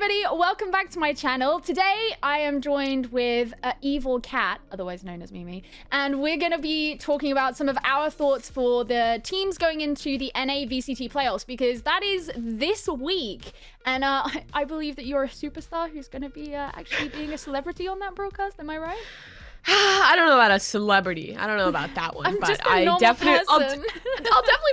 everybody, welcome back to my channel. Today I am joined with AEVILCAT, otherwise known as Mimi, and we're going to be talking about some of our thoughts for the teams going into the NA VCT playoffs, because that is this week. And I believe that you're a superstar who's going to be actually being a celebrity on that broadcast, am I right? I don't know about a celebrity. I don't know about that one, I'm but just a I'll normal definitely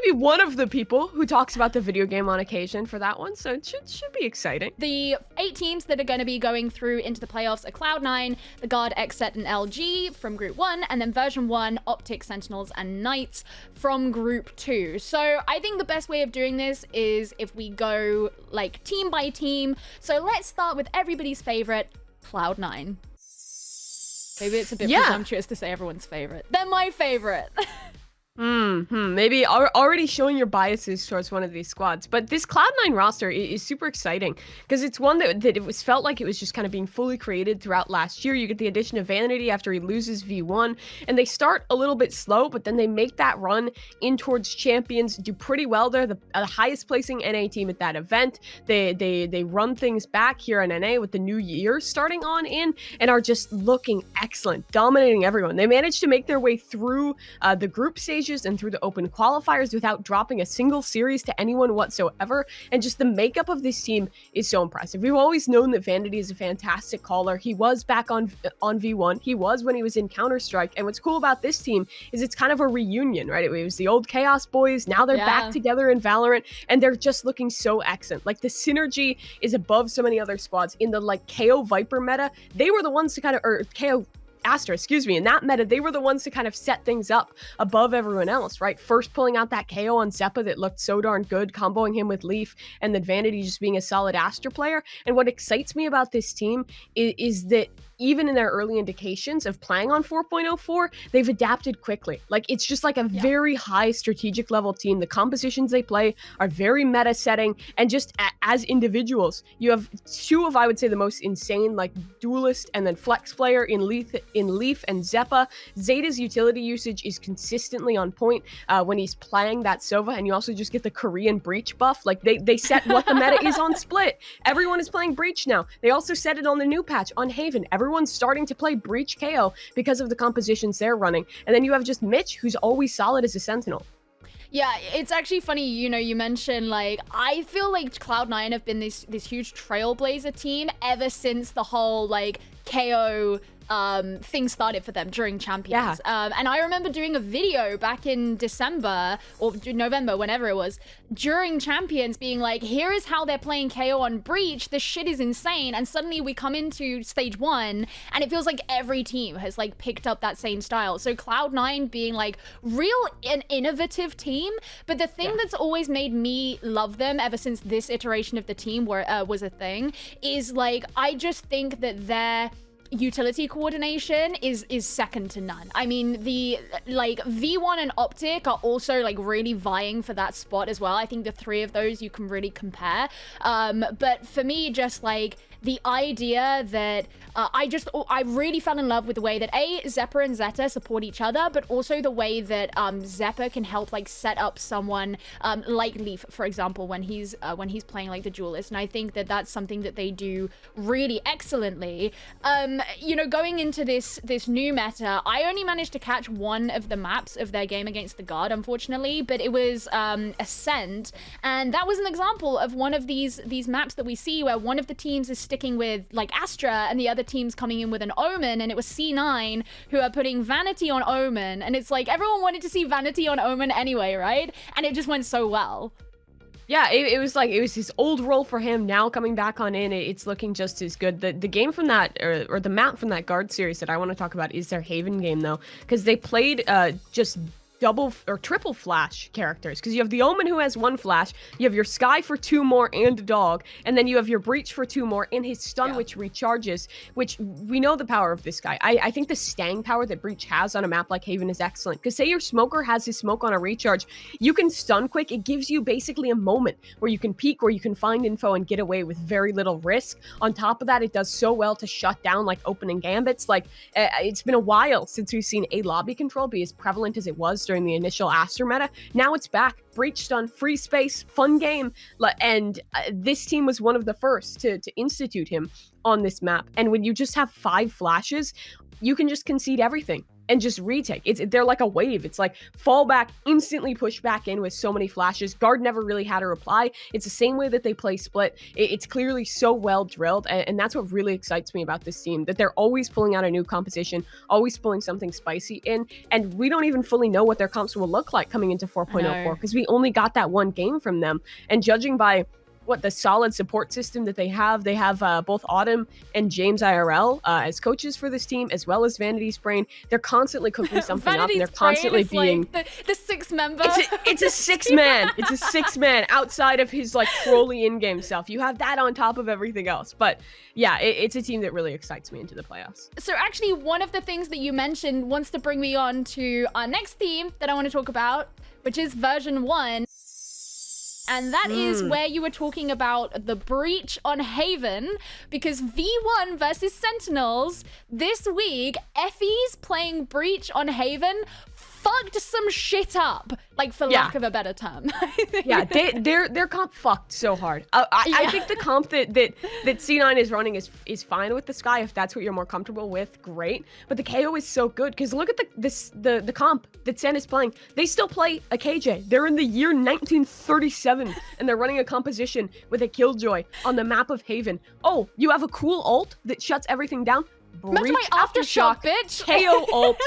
be one of the people who talks about the video game on occasion for that one. So it should be exciting. The 8 teams that are going to be going through into the playoffs are Cloud9, the Guard, XSET, and LG from Group 1, and then Version 1, OpTic, Sentinels, and Knights from Group 2. So I think the best way of doing this is if we go like team by team. So let's start with everybody's favorite, Cloud9. Maybe it's a bit presumptuous to say everyone's favorite. They're my favorite. Maybe already showing your biases towards one of these squads. But this Cloud9 roster is super exciting because it's one that it was felt like it was just kind of being fully created throughout last year. You get the addition of Vanity after he loses V1, and they start a little bit slow, but then they make that run in towards champions, do pretty well. They're the highest placing NA team at that event. They run things back here in NA with the new year starting on in, and are just looking excellent, dominating everyone. They managed to make their way through the group stage and through the open qualifiers without dropping a single series to anyone whatsoever, and just the makeup of this team is so impressive. We've always known that Vanity is a fantastic caller. He was back on V1. He was when he was in Counter-Strike, and what's cool about this team is it's kind of a reunion, right? It was the old Chaos boys. Now they're back together in Valorant, and they're just looking so excellent. Like, the synergy is above so many other squads. In the like KO Viper meta, they were the ones to kind of, or KO Astra, excuse me, in that meta, they were the ones to kind of set things up above everyone else, right? First pulling out that KO on Zeppa that looked so darn good, comboing him with Leaf, and then Vanity just being a solid Astra player. And what excites me about this team is that even in their early indications of playing on 4.04, they've adapted quickly. Like, it's just like a very high strategic level team. The compositions they play are very meta setting, and just as individuals, you have two of, I would say, the most insane, like, duelist and then flex player in Leaf and Zeppa. Zeta's utility usage is consistently on point when he's playing that Sova, and you also just get the Korean Breach buff. Like, they set what the meta is on Split. Everyone is playing Breach now. They also set it on the new patch on Haven. Everyone's starting to play Breach KO because of the compositions they're running. And then you have just Mitch, who's always solid as a Sentinel. Yeah, it's actually funny, you know, you mentioned, like, I feel like Cloud9 have been this huge trailblazer team ever since the whole, like, KO thing started for them during Champions. And I remember doing a video back in December or November, whenever it was, during Champions, being like, here is how they're playing KO on Breach. This shit is insane. And suddenly we come into stage 1 and it feels like every team has like picked up that same style. So Cloud9 being like an innovative team. But the thing that's always made me love them ever since this iteration of the team was a thing is, like, I just think that their utility coordination is second to none. I mean, the like V1 and OpTic are also like really vying for that spot as well. I think the 3 of those you can really compare. But for me, just like the idea that I really fell in love with the way that Zeppa and Zeta support each other, but also the way that Zeppa can help like set up someone like Leaf, for example, when he's playing like the duelist. And I think that that's something that they do really excellently. You know, going into this new meta, I only managed to catch one of the maps of their game against the Guard, unfortunately, but it was Ascent, and that was an example of one of these maps that we see where one of the teams is sticking with like Astra and the other team's coming in with an Omen, and it was C9 who are putting Vanity on Omen, and it's like everyone wanted to see Vanity on Omen anyway, right? And it just went so well. Yeah, it was his old role for him. Now coming back on in, it's looking just as good. The game from that, or the map from that Guard series that I want to talk about is their Haven game, though, because they played just double or triple flash characters, because you have the Omen who has 1 flash, you have your Sky for 2 more and a dog, and then you have your Breach for 2 more and his stun, which recharges, which we know the power of this guy. I think the stang power that Breach has on a map like Haven is excellent, because say your smoker has his smoke on a recharge, you can stun quick. It gives you basically a moment where you can peek, where you can find info and get away with very little risk. On top of that, it does so well to shut down like opening gambits. Like, it's been a while since we've seen a lobby control be as prevalent as it was during during the initial Aster meta. Now it's back. Breach stun, free space, fun game. And this team was one of the first to institute him on this map. And when you just have 5 flashes, you can just concede everything and just retake. They're like a wave. It's like fall back, instantly push back in with so many flashes. Guard never really had a reply. It's the same way that they play split. It's clearly so well drilled, and that's what really excites me about this team, that they're always pulling out a new composition, always pulling something spicy in, and we don't even fully know what their comps will look like coming into 4.04 because we only got that one game from them. And judging by the solid support system that they have both Autumn and James IRL as coaches for this team, as well as Vanity's Brain. They're constantly cooking something up, and they're constantly being like the 6th member. It's a 6-man. It's a 6-man outside of his like trolly in-game stuff. You have that on top of everything else. But yeah, it's a team that really excites me into the playoffs. So actually, one of the things that you mentioned wants to bring me on to our next theme that I want to talk about, which is version 1. And that is where you were talking about the breach on Haven, because V1 versus Sentinels this week, Effie's playing breach on Haven fucked some shit up, like for lack of a better term. Yeah, their comp fucked so hard. I think the comp that C9 is running is fine with the Sky. If that's what you're more comfortable with, great. But the KO is so good, because look at the comp that Sen is playing. They still play a KJ. They're in the year 1937, and they're running a composition with a Killjoy on the map of Haven. Oh, you have a cool ult that shuts everything down? Breach my aftershock, bitch. KO ult,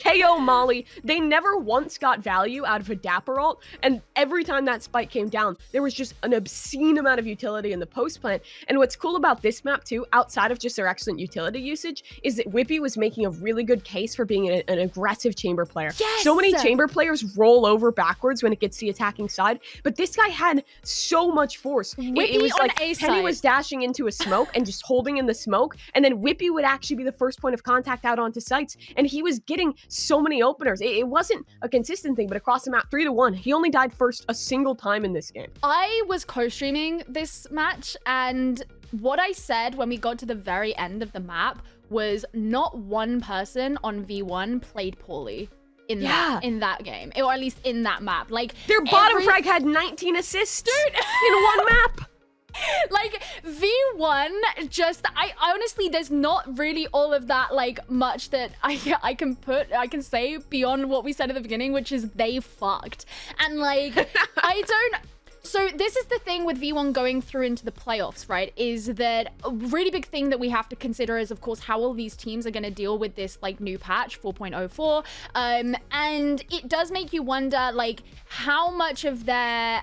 KO Molly. They never once got value out of a Dapper ult, and every time that spike came down, there was just an obscene amount of utility in the post plant. And what's cool about this map too, outside of just their excellent utility usage, is that Whippy was making a really good case for being an aggressive chamber player. Yes! So many chamber players roll over backwards when it gets the attacking side, but this guy had so much force. It was like Penny was dashing into a smoke and just holding in the smoke, and then Whippy would actually be the first point of contact out onto sites, and he was getting so many openers. It wasn't a consistent thing, but across the map, 3-1. He only died first a single time in this game. I was co-streaming this match, and what I said when we got to the very end of the map was not one person on V1 played poorly in that game, or at least in that map. Like, their bottom frag had 19 assists, dude, in one map. Like V1, I honestly, there's not really all of that like much that I can say beyond what we said at the beginning, which is they fucked. And like so this is the thing with V1 going through into the playoffs, right? Is that a really big thing that we have to consider is, of course, how all these teams are going to deal with this like new patch 4.04. And it does make you wonder, like, how much of their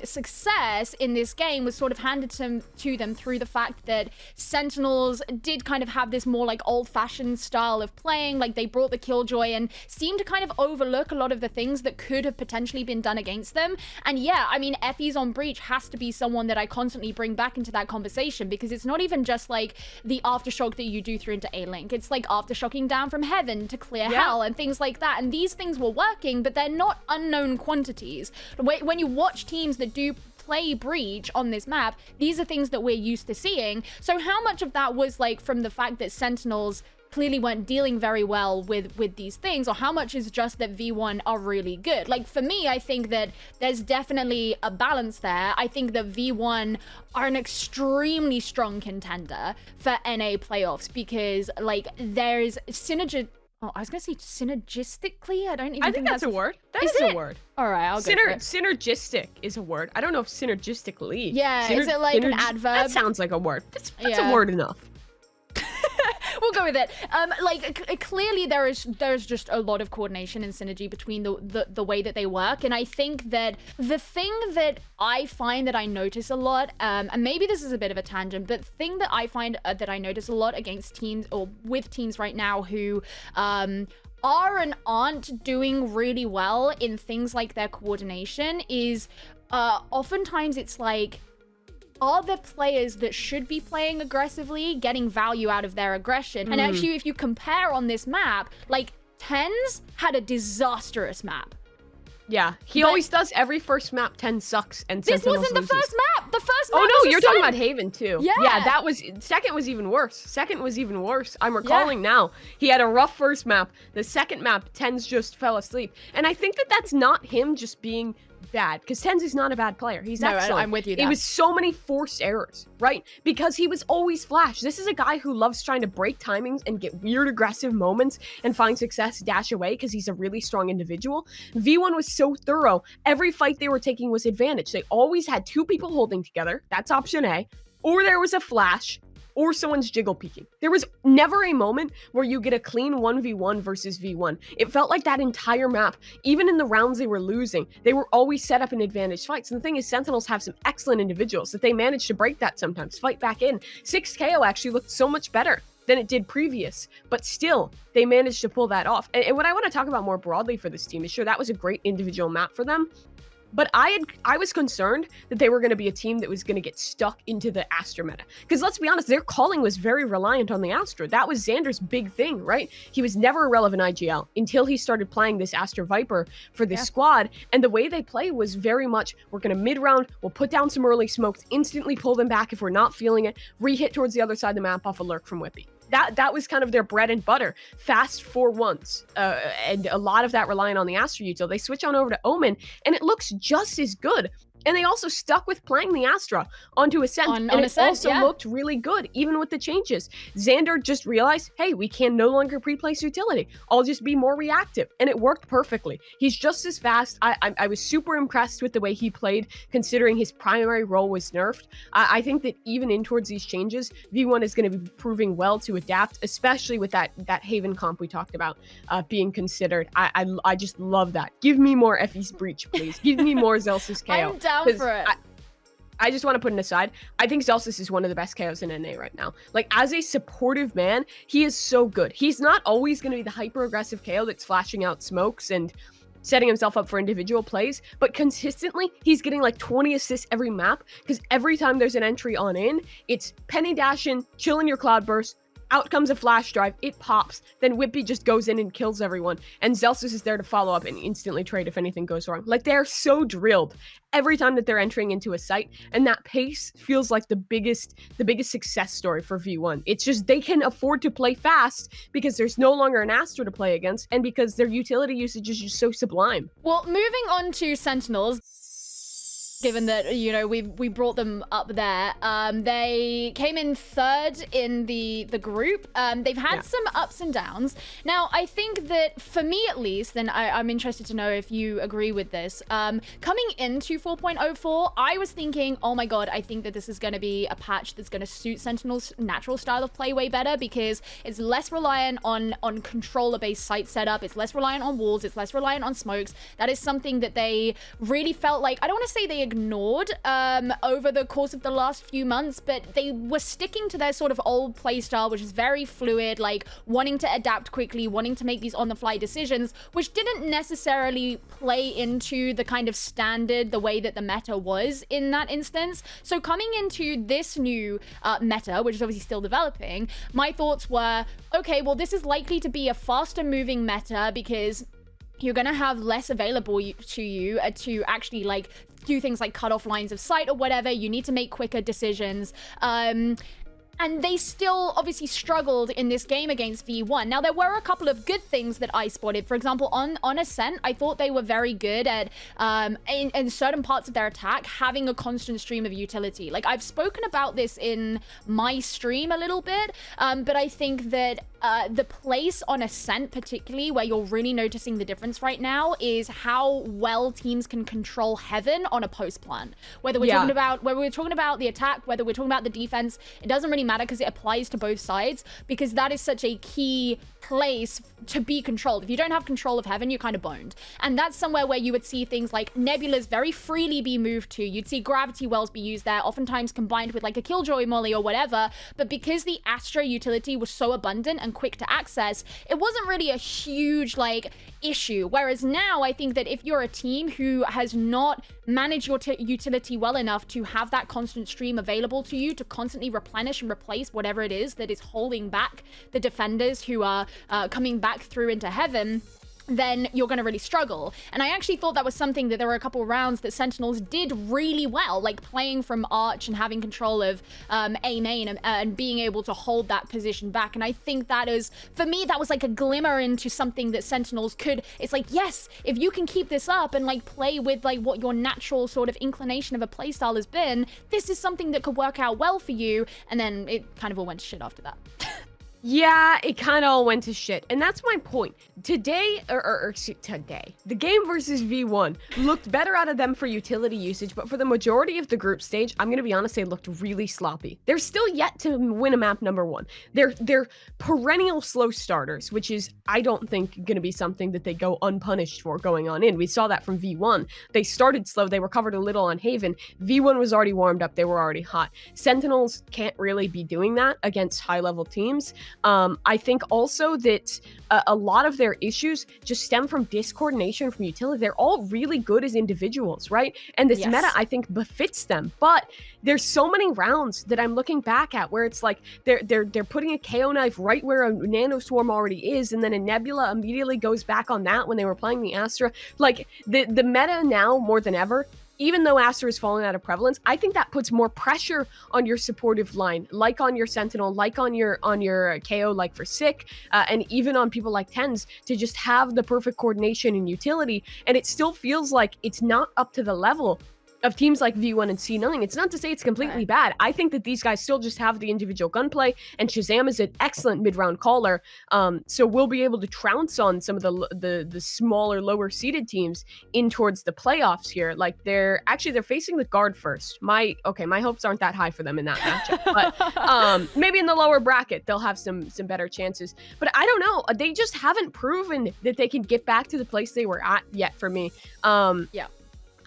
success in this game was sort of handed to them through the fact that Sentinels did kind of have this more like old-fashioned style of playing. Like, they brought the Killjoy and seemed to kind of overlook a lot of the things that could have potentially been done against them. And yeah, I mean, Effie's on breach has to be someone that I constantly bring back into that conversation, because it's not even just like the aftershock that you do through into A-Link. It's like aftershocking down from heaven to clear hell and things like that. And these things were working, but they're not unknown quantities. When you watch teams that do play breach on this map, these are things that we're used to seeing. So how much of that was like from the fact that Sentinels clearly weren't dealing very well with these things, or how much is just that V1 are really good? Like, for me, I think that there's definitely a balance there. I think that V1 are an extremely strong contender for NA playoffs, because like there's I was gonna say synergistically. I think that's a word. That is a word. All right, I'll go for it. Synergistic is a word. I don't know if synergistically. Yeah, is it like an adverb? That sounds like a word. That's a word enough. We'll go with it. Like, clearly there's just a lot of coordination and synergy between the way that they work. And I think that the thing that I find that I notice a lot, and maybe this is a bit of a tangent, but the thing that I find that I notice a lot against teams, or with teams right now who are and aren't doing really well in things like their coordination, is oftentimes it's like, are the players that should be playing aggressively getting value out of their aggression? And actually, if you compare on this map, like, Tens had a disastrous map. Yeah, he But- always does every first map. 10 sucks, and This Sentinels wasn't the loses. first map. The first map Oh was no, you're talking about Ascent. Haven too. Yeah. that was second was even worse. Second was even worse. I'm recalling now. He had a rough first map. The second map, Tens just fell asleep, and I think that that's not him just being bad, because Tens is not a bad player. He's excellent. I'm with you It there. was so many forced errors, right? Because he was always flash. This is a guy who loves trying to break timings and get weird aggressive moments and find success dash away because he's a really strong individual. V1 was so thorough. Every fight they were taking was advantage. They always had two people holding together. That's option A. Or there was a flash, or someone's jiggle peeking. There was never a moment where you get a clean 1v1 versus V1. It felt like that entire map, even in the rounds they were losing, they were always set up in advantage fights. And the thing is, Sentinels have some excellent individuals that they manage to break that sometimes, fight back in. 6 KO actually looked so much better than it did previous, but still, they managed to pull that off. And what I want to talk about more broadly for this team is, sure, that was a great individual map for them, but I was concerned that they were going to be a team that was going to get stuck into the Astra meta. Because let's be honest, their calling was very reliant on the Astra. That was Xander's big thing, right? He was never a relevant IGL until he started playing this Astra Viper for this squad. And the way they play was very much, we're going to mid-round, we'll put down some early smokes, instantly pull them back if we're not feeling it, re-hit towards the other side of the map off a lurk from Whippy. That was kind of their bread and butter. Fast 4-1s, and a lot of that relying on the Astra util. They switch on over to Omen, and it looks just as good. And they also stuck with playing the Astra onto Ascent, and it Ascent, also looked really good, even with the changes. Xander just realized, hey, we can no longer pre-place utility. I'll just be more reactive, and it worked perfectly. He's just as fast. I was super impressed with the way he played, considering his primary role was nerfed. I think that even in towards these changes, V1 is going to be proving well to adapt, especially with that Haven comp we talked about being considered. I just love that. Give me more Effie's Breach, please. Give me more Zelsis KO. I'm down for it. I just want to put an aside. I think Zelsis is one of the best KOs in NA right now. Like, as a supportive man, he is so good. He's not always going to be the hyper-aggressive KO that's flashing out smokes and setting himself up for individual plays, but consistently, he's getting like 20 assists every map, because every time there's an entry on in, it's penny dashing, chilling your cloud burst, out comes a flash drive, it pops, then Whippy just goes in and kills everyone, and Zelsis is there to follow up and instantly trade if anything goes wrong. Like, they're so drilled every time that they're entering into a site, and that pace feels like the biggest success story for V1. It's just they can afford to play fast because there's no longer an Astra to play against, and because their utility usage is just so sublime. Well, moving on to Sentinels, given that, you know, we brought them up there, they came in third in the group. They've had some ups and downs. Now, I think that for me at least, and I'm interested to know if you agree with this, coming into 4.04, I was thinking, oh my god, I think that this is going to be a patch that's going to suit Sentinel's natural style of play way better, because it's less reliant on controller-based site setup, it's less reliant on walls, it's less reliant on smokes. That is something that they really felt like, I don't want to say they ignored over the course of the last few months, but they were sticking to their sort of old playstyle, which is very fluid, like wanting to adapt quickly, wanting to make these on-the-fly decisions, which didn't necessarily play into the kind of standard, the way that the meta was in that instance. So coming into this new meta, which is obviously still developing, my thoughts were, okay, well, this is likely to be a faster moving meta, because you're going to have less available to you to actually like do things like cut off lines of sight or whatever. You need to make quicker decisions. And they still obviously struggled in this game against V1. Now, there were a couple of good things that I spotted. For example, on Ascent, I thought they were very good at, in certain parts of their attack, having a constant stream of utility. Like, I've spoken about this in my stream a little bit, but I think that the place on Ascent, particularly, where you're really noticing the difference right now, is how well teams can control Heaven on a post plan. Whether we're talking about the attack, whether we're talking about the defense, it doesn't really matter, because it applies to both sides, because that is such a key place to be controlled. If you don't have control of Heaven, you're kind of boned. And that's somewhere where you would see things like Nebulas very freely be moved to. You'd see Gravity Wells be used there, oftentimes combined with like a Killjoy Molly or whatever. But because the Astra utility was so abundant and quick to access, it wasn't really a huge like issue. Whereas now, I think that if you're a team who has not managed your utility well enough to have that constant stream available to you to constantly replenish and replace whatever it is that is holding back the defenders who are coming back through into Heaven, then you're going to really struggle. And I actually thought that was something that there were a couple of rounds that Sentinels did really well, like playing from Arch and having control of A main and being able to hold that position back. And I think that is, for me, that was like a glimmer into something that Sentinels could, it's like, yes, if you can keep this up and like play with like what your natural sort of inclination of a playstyle has been, this is something that could work out well for you. And then it kind of all went to shit after that. Yeah, it kind of all went to shit. And that's my point. Today, the game versus V1 looked better out of them for utility usage, but for the majority of the group stage, I'm going to be honest, they looked really sloppy. They're still yet to win a map number 1. They're perennial slow starters, which is, I don't think, going to be something that they go unpunished for going on in. We saw that from V1. They started slow, they recovered a little on Haven. V1 was already warmed up, they were already hot. Sentinels can't really be doing that against high-level teams. I think also that a lot of their issues just stem from discoordination from utility. They're all really good as individuals, right? And this meta, I think, befits them. But there's so many rounds that I'm looking back at where it's like they're putting a KO knife right where a Nano Swarm already is, and then a Nebula immediately goes back on that when they were playing the Astra. Like, the meta now, more than ever, even though Astra is falling out of prevalence, I think that puts more pressure on your supportive line, like on your Sentinel, like on your KO, like for Sick, and even on people like Tens, to just have the perfect coordination and utility. And it still feels like it's not up to the level of teams like V1 and C9. It's not to say it's completely bad. I think that these guys still just have the individual gunplay, and Shazam is an excellent mid-round caller. So we'll be able to trounce on some of the smaller, lower-seeded teams in towards the playoffs here. Like, they're facing the Guard first. My hopes aren't that high for them in that matchup, but maybe in the lower bracket they'll have some better chances. But I don't know. They just haven't proven that they can get back to the place they were at yet for me.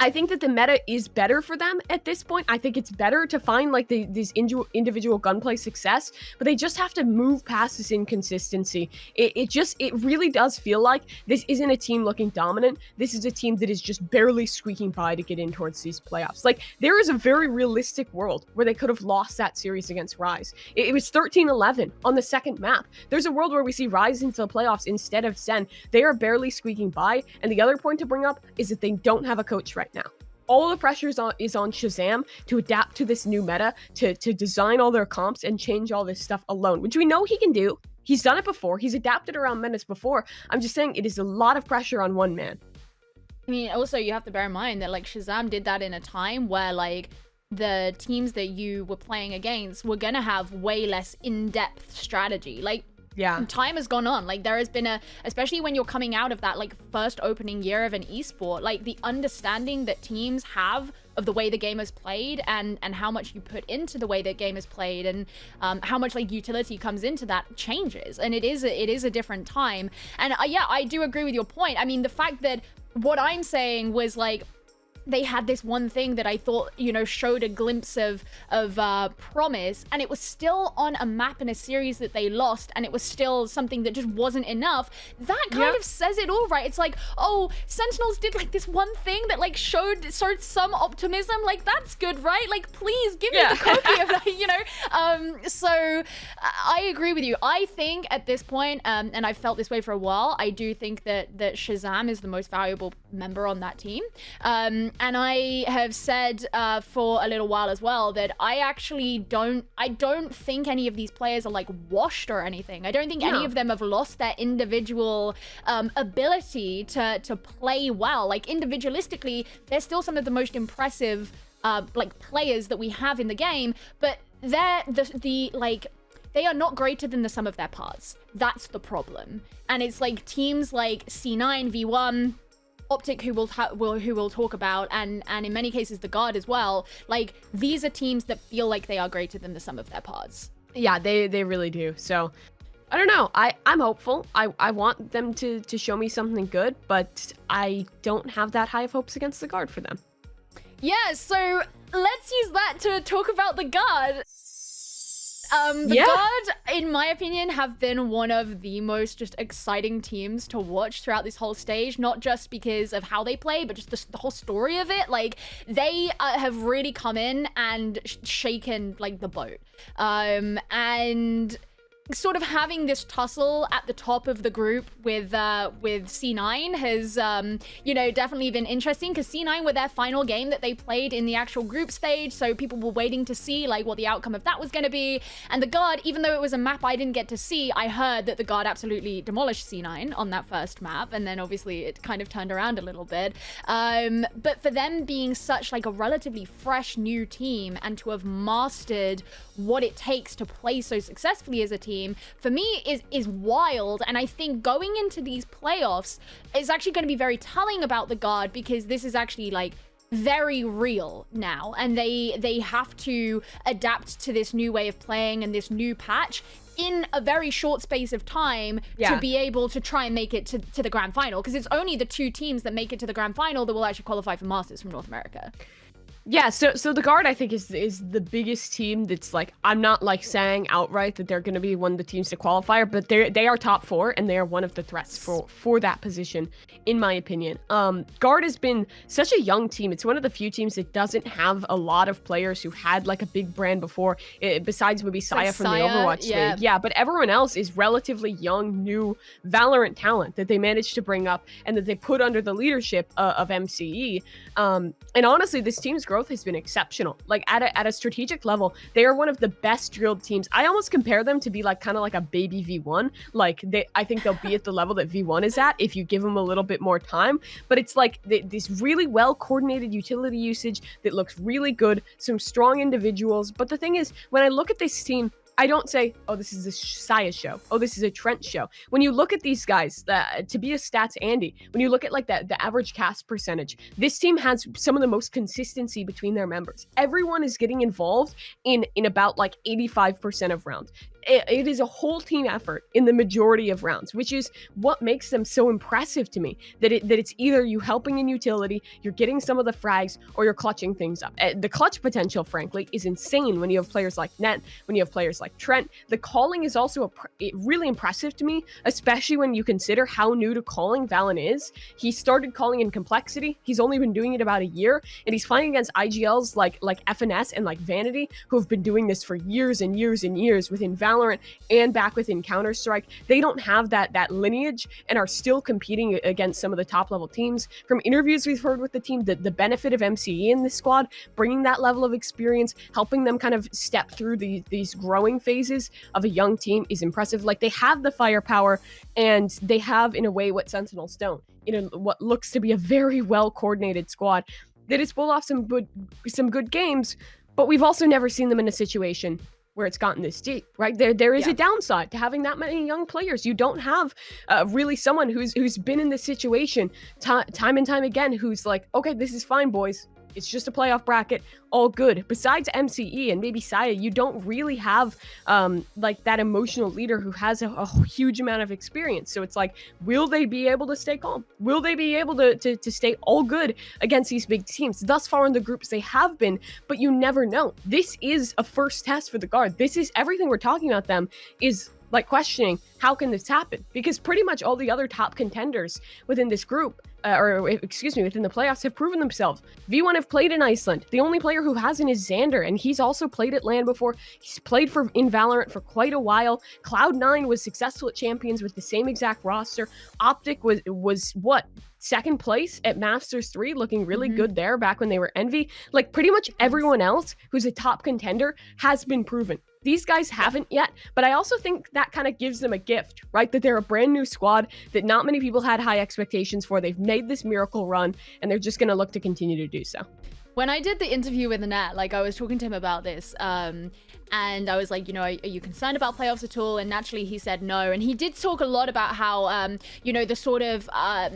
I think that the meta is better for them at this point. I think it's better to find like these individual gunplay success, but they just have to move past this inconsistency. It really does feel like this isn't a team looking dominant. This is a team that is just barely squeaking by to get in towards these playoffs. Like, there is a very realistic world where they could have lost that series against Rise. It was 13-11 on the second map. There's a world where we see Rise into the playoffs instead of Sen. They are barely squeaking by. And the other point to bring up is that they don't have a coach right now. All the pressure is on Shazam to adapt to this new meta, to design all their comps and change all this stuff alone, which we know he can do. He's done it before. He's adapted around metas before. I'm just saying it is a lot of pressure on one man. I mean, also you have to bear in mind that like Shazam did that in a time where like the teams that you were playing against were gonna have way less in-depth strategy. Like, yeah, time has gone on. Like, there has been especially when you're coming out of that like first opening year of an esport, like the understanding that teams have of the way the game is played and how much you put into the way the game is played and how much like utility comes into that changes. And it is a different time. And yeah, I do agree with your point. I mean, the fact that what I'm saying was like, they had this one thing that I thought, you know, showed a glimpse of promise, and it was still on a map in a series that they lost, and it was still something that just wasn't enough. That kind of says it all, right? It's like, oh, Sentinels did like this one thing that like showed some optimism. Like, that's good, right? Like, please give me the copy of that, you know? So I agree with you. I think at this point, and I've felt this way for a while, I do think that Shazam is the most valuable member on that team. And I have said for a little while as well that I actually don't think any of these players are like washed or anything. I don't think any of them have lost their individual ability to play well. Like, individualistically, they're still some of the most impressive like players that we have in the game, but they're they are not greater than the sum of their parts. That's the problem. And it's like teams like C9, V1, OpTic, who we'll talk about, and in many cases the Guard as well. Like, these are teams that feel like they are greater than the sum of their parts. Yeah, they really do. So I don't know. I'm hopeful. I want them to show me something good, but I don't have that high of hopes against the Guard for them. Yeah, so let's use that to talk about the Guard. The Guard, in my opinion, have been one of the most just exciting teams to watch throughout this whole stage, not just because of how they play, but just the whole story of it. Like, they have really come in and shaken like the boat. And sort of having this tussle at the top of the group with C9 has, you know, definitely been interesting, because C9 were their final game that they played in the actual group stage, so people were waiting to see like what the outcome of that was going to be. And the Guard, even though it was a map I didn't get to see, I heard that the Guard absolutely demolished C9 on that first map, and then obviously it kind of turned around a little bit. But for them being such like a relatively fresh new team, and to have mastered what it takes to play so successfully as a team, for me is wild. And I think going into these playoffs is actually going to be very telling about the Guard, because this is actually like very real now, and they have to adapt to this new way of playing and this new patch in a very short space of time to be able to try and make it to the grand final, because it's only the 2 teams that make it to the grand final that will actually qualify for Masters from North America. Yeah, so the Guard, I think, is the biggest team that's like, I'm not like saying outright that they're going to be one of the teams to qualify, but they are top 4, and they are one of the threats for that position, in my opinion. Guard has been such a young team. It's one of the few teams that doesn't have a lot of players who had like a big brand before, besides maybe Saya like from Saya, the Overwatch league. Yeah, but everyone else is relatively young, new Valorant talent that they managed to bring up and that they put under the leadership of MCE. And honestly, this team's growth has been exceptional. Like at a strategic level, they are one of the best drilled teams. I almost compare them to be like kind of like a baby V1. Like I think they'll be at the level that V1 is at if you give them a little bit more time. But it's like this really well coordinated utility usage that looks really good. Some strong individuals. But the thing is, when I look at this team, I don't say, oh, this is a Saya show. Oh, this is a Trent show. When you look at these guys, to be a stats Andy, when you look at like the average cast percentage, this team has some of the most consistency between their members. Everyone is getting involved in about like 85% of rounds. It is a whole team effort in the majority of rounds, which is what makes them so impressive to me, that it's either you helping in utility, you're getting some of the frags, or you're clutching things up. The clutch potential, frankly, is insane when you have players like Net, when you have players like Trent. The calling is also really impressive to me, especially when you consider how new to calling Valen is. He started calling in Complexity. He's only been doing it about a year, and he's playing against IGLs like FNS and like Vanity, who have been doing this for years and years and years within Valorant and back within Counter-Strike. They don't have that lineage and are still competing against some of the top level teams. From interviews we've heard with the team, the benefit of MCE in this squad, bringing that level of experience, helping them kind of step through these growing phases of a young team is impressive. Like, they have the firepower, and they have, in a way, what Sentinels don't. What looks to be a very well coordinated squad that has pulled off some good games, but we've also never seen them in a situation where it's gotten this deep, right? There is a downside to having that many young players. You don't have really someone who's been in this situation time and time again, who's like, okay, this is fine, boys. It's just a playoff bracket, all good. Besides MCE and maybe Saya, you don't really have like that emotional leader who has a huge amount of experience. So it's like, will they be able to stay calm? Will they be able to stay all good against these big teams? Thus far in the groups, they have been, but you never know. This is a first test for the Guard. This is everything we're talking about them is like questioning, how can this happen? Because pretty much all the other top contenders within this group, within the playoffs, have proven themselves. V1 have played in Iceland. The only player who hasn't is Xander, and he's also played at LAN before. He's played in Valorant for quite a while. Cloud9 was successful at Champions with the same exact roster. OpTic was what? Second place at Masters 3, looking really good there back when they were Envy. Like, pretty much everyone else who's a top contender has been proven. These guys haven't yet, but I also think that kind of gives them a gift, right? That they're a brand new squad that not many people had high expectations for. They've made this miracle run, and they're just going to look to continue to do so. When I did the interview with Nat, like, I was talking to him about this, and I was like, are you concerned about playoffs at all? And naturally he said no. And he did talk a lot about how, the sort of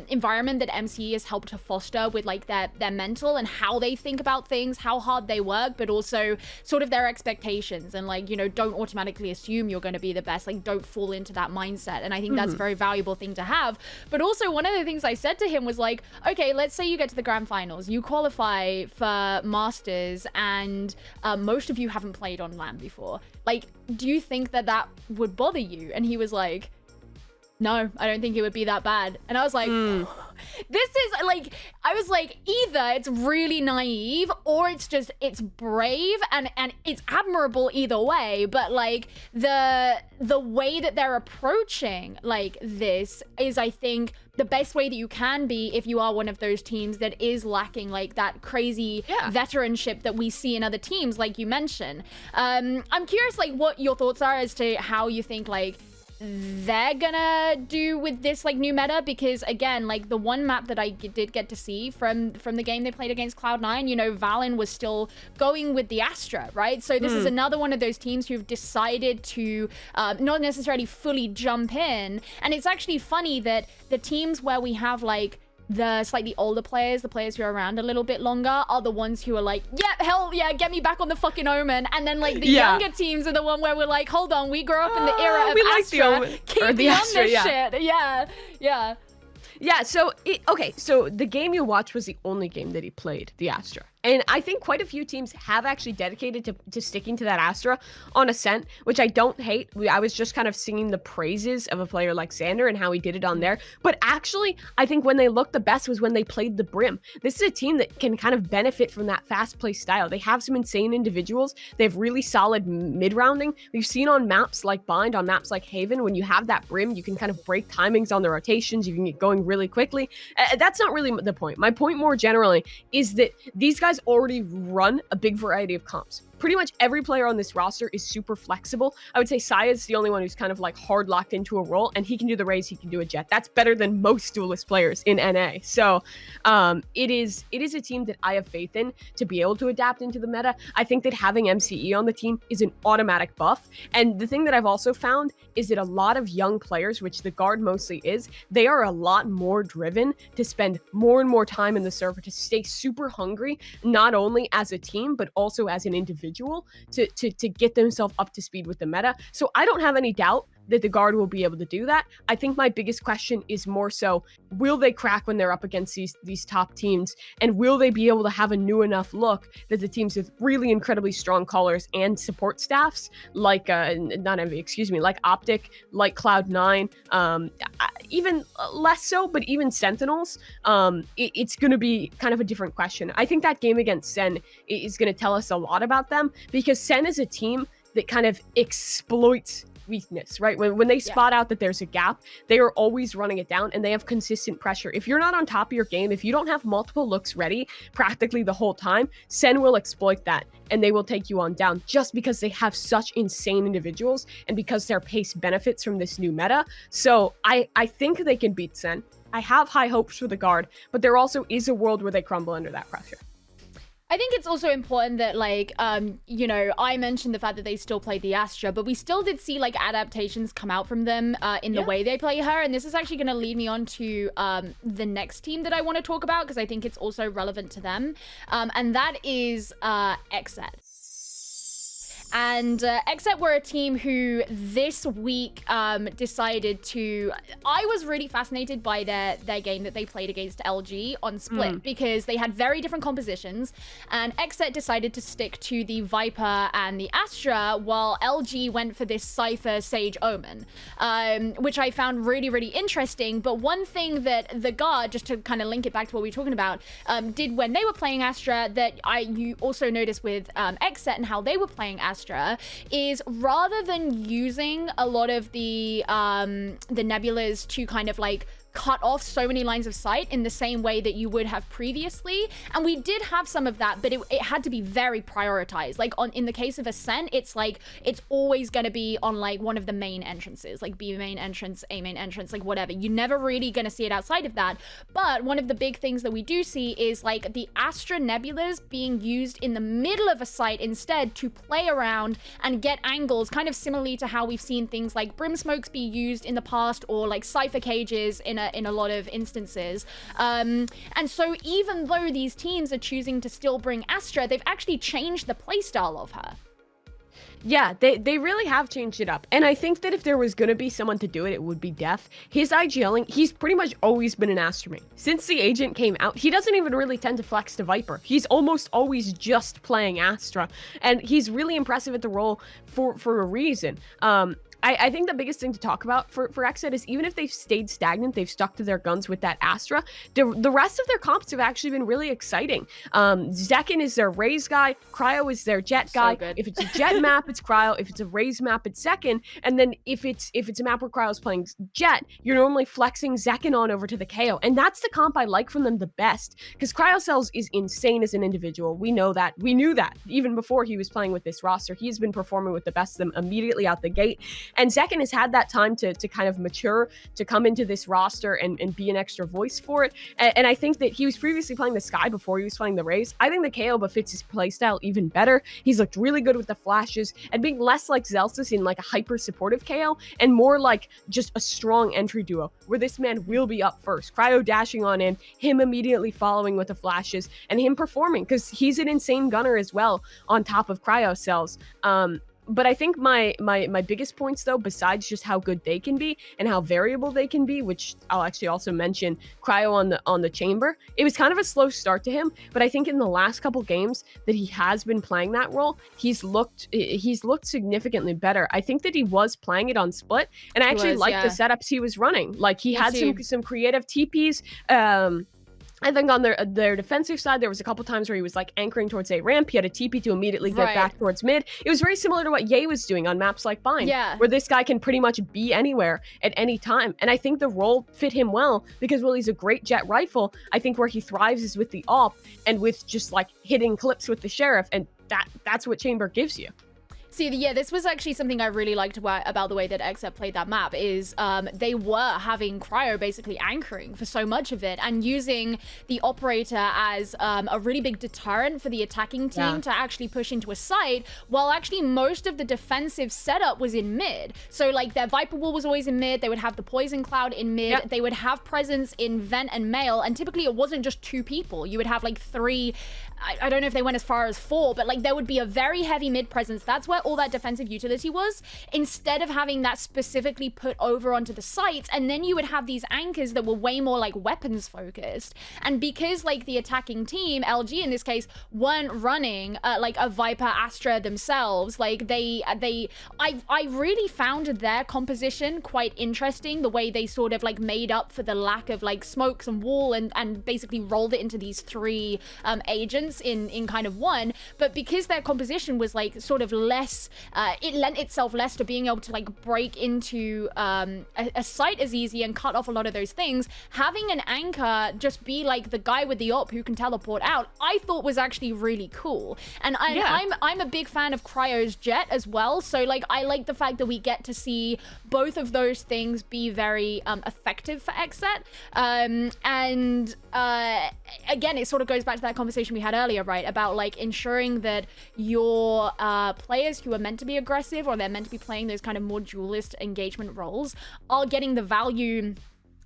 environment that MCE has helped to foster with like their mental and how they think about things, how hard they work, but also sort of their expectations, and like, don't automatically assume you're going to be the best, like don't fall into that mindset. And I think that's a very valuable thing to have. But also one of the things I said to him was like, okay, let's say you get to the grand finals, you qualify for Masters, and most of you haven't played on LAN before. Like, do you think that would bother you? And he was like, no, I don't think it would be that bad. And I was like, This is like, I was like, either it's really naive or it's brave and it's admirable either way. But like the way that they're approaching like this is, I think, the best way that you can be if you are one of those teams that is lacking like that crazy veteranship that we see in other teams, like you mentioned. I'm curious like what your thoughts are as to how you think like they're gonna do with this like new meta, because again, like the one map that I did get to see from the game they played against Cloud9, you know, Valen was still going with the Astra, right? So this is another one of those teams who've decided to not necessarily fully jump in. And it's actually funny that the teams where we have like the slightly older players, the players who are around a little bit longer, are the ones who are like, yeah, hell yeah, get me back on the fucking Omen. And then like the younger teams are the one where we're like, hold on, we grew up in the era of we Astra. Like the Omen. Keep or the me Astra, on this shit. Yeah. So so the game you watched was the only game that he played, the Astra. And I think quite a few teams have actually dedicated to sticking to that Astra on Ascent, which I don't hate. I was just kind of singing the praises of a player like Xander and how he did it on there. But actually, I think when they looked the best was when they played the Brim. This is a team that can kind of benefit from that fast play style. They have some insane individuals. They have really solid mid-rounding. We've seen on maps like Bind, on maps like Haven, when you have that Brim, you can kind of break timings on the rotations. You can get going really quickly. That's not really the point. My point more generally is that these guys already run a big variety of comps. Pretty much every player on this roster is super flexible. I would say Saya's the only one who's kind of like hard locked into a role, and he can do the Raze, he can do a Jet. That's better than most duelist players in NA. So it is a team that I have faith in to be able to adapt into the meta. I think that having MCE on the team is an automatic buff. And the thing that I've also found is that a lot of young players, which the Guard mostly is, they are a lot more driven to spend more and more time in the server, to stay super hungry, not only as a team, but also as an individual, to get themselves up to speed with the meta. So I don't have any doubt that the Guard will be able to do that. I think my biggest question is more so, will they crack when they're up against these top teams? And will they be able to have a new enough look that the teams with really incredibly strong callers and support staffs, like, like OpTic, like Cloud9, even less so, but even Sentinels, it's going to be kind of a different question. I think that game against Sen is going to tell us a lot about them, because Sen is a team that kind of exploits weakness, right? When they spot out that there's a gap, they are always running it down, and they have consistent pressure. If you're not on top of your game, if you don't have multiple looks ready practically the whole time, Sen will exploit that, and they will take you on down, just because they have such insane individuals and because their pace benefits from this new meta. So I think they can beat Sen. I have high hopes for the Guard, but there also is a world where they crumble under that pressure. I think it's also important that, like, you know, I mentioned the fact that they still played the Astra, but we still did see, like, adaptations come out from them in the way they play her. And this is actually going to lead me on to the next team that I want to talk about, because I think it's also relevant to them. And that is XSET. And XSET were a team who this week decided to... I was really fascinated by their game that they played against LG on Split, because they had very different compositions, and XSET decided to stick to the Viper and the Astra, while LG went for this Cypher Sage Omen, which I found really, really interesting. But one thing that the Guard, just to kind of link it back to what we were talking about, did when they were playing Astra, that you also noticed with XSET and how they were playing Astra, is rather than using a lot of the nebulas to kind of like cut off so many lines of sight in the same way that you would have previously. And we did have some of that, but it had to be very prioritized. Like in the case of Ascent, it's like, it's always going to be on like one of the main entrances, like B main entrance, A main entrance, like whatever. You're never really going to see it outside of that. But one of the big things that we do see is like the Astra Nebulas being used in the middle of a site instead to play around and get angles, kind of similarly to how we've seen things like Brim Smokes be used in the past, or like Cypher Cages in a lot of instances. And so even though these teams are choosing to still bring Astra, they've actually changed the playstyle of her. Yeah, they really have changed it up. And I think that if there was going to be someone to do it, it would be Def. His IGLing, he's pretty much always been an Astra main. Since the Agent came out, he doesn't even really tend to flex to Viper. He's almost always just playing Astra. And he's really impressive at the role for a reason. I think the biggest thing to talk about for XSET is even if they've stayed stagnant, they've stuck to their guns with that Astra, the rest of their comps have actually been really exciting. Zekin is their Raze guy, Cryo is their Jet guy. good. If it's a Jet map, it's Cryo. If it's a Raze map, it's Zekin. And then if it's a map where Cryo's playing Jet, you're normally flexing Zekin on over to the KO. And that's the comp I like from them the best, because Cryocells is insane as an individual. We know that. We knew that even before he was playing with this roster. He's been performing with the best of them immediately out the gate. And Zekin has had that time to kind of mature, to come into this roster and be an extra voice for it. And I think that he was previously playing the Sky before he was playing the Raze. I think the KO befits his playstyle even better. He's looked really good with the flashes and being less like Zelsis in like a hyper supportive KO and more like just a strong entry duo where this man will be up first. Cryo dashing on in, him immediately following with the flashes, and him performing because he's an insane gunner as well on top of Cryocells. But I think my biggest points, though, besides just how good they can be and how variable they can be, which I'll actually also mention Cryo on the chamber, it was kind of a slow start to him. But I think in the last couple games that he has been playing that role, he's looked significantly better. I think that he was playing it on split, and I actually liked the setups he was running. Like he had some creative TPs. I think on their defensive side, there was a couple times where he was like anchoring towards a ramp. He had a TP to immediately get back towards mid. It was very similar to what Ye was doing on maps like Bind, where this guy can pretty much be anywhere at any time. And I think the role fit him well because while he's a great Jet rifle, I think where he thrives is with the AWP and with just like hitting clips with the Sheriff, and that's what Chamber gives you. See, yeah, this was actually something I really liked about the way that XSET played that map is they were having Cryo basically anchoring for so much of it and using the operator as a really big deterrent for the attacking team to actually push into a site, while actually most of the defensive setup was in mid. So like their Viper Wall was always in mid, they would have the Poison Cloud in mid, they would have presence in Vent and Mail, and typically it wasn't just 2 people. You would have like 3, I don't know if they went as far as 4, but like there would be a very heavy mid presence. That's where all that defensive utility was, instead of having that specifically put over onto the sites. And then you would have these anchors that were way more like weapons focused. And because like the attacking team, LG in this case, weren't running like a Viper Astra themselves, like I really found their composition quite interesting, the way they sort of like made up for the lack of like smokes and wall and basically rolled it into these 3 agents in kind of one. But because their composition was like sort of less, it lent itself less to being able to like break into a site as easy and cut off a lot of those things. Having an anchor just be like the guy with the op who can teleport out, I thought was actually really cool. And I'm a big fan of Cryo's Jet as well. So like I like the fact that we get to see both of those things be very effective for XSET. And again, it sort of goes back to that conversation we had earlier, right? About like ensuring that your players who are meant to be aggressive or they're meant to be playing those kind of more duelist engagement roles are getting the value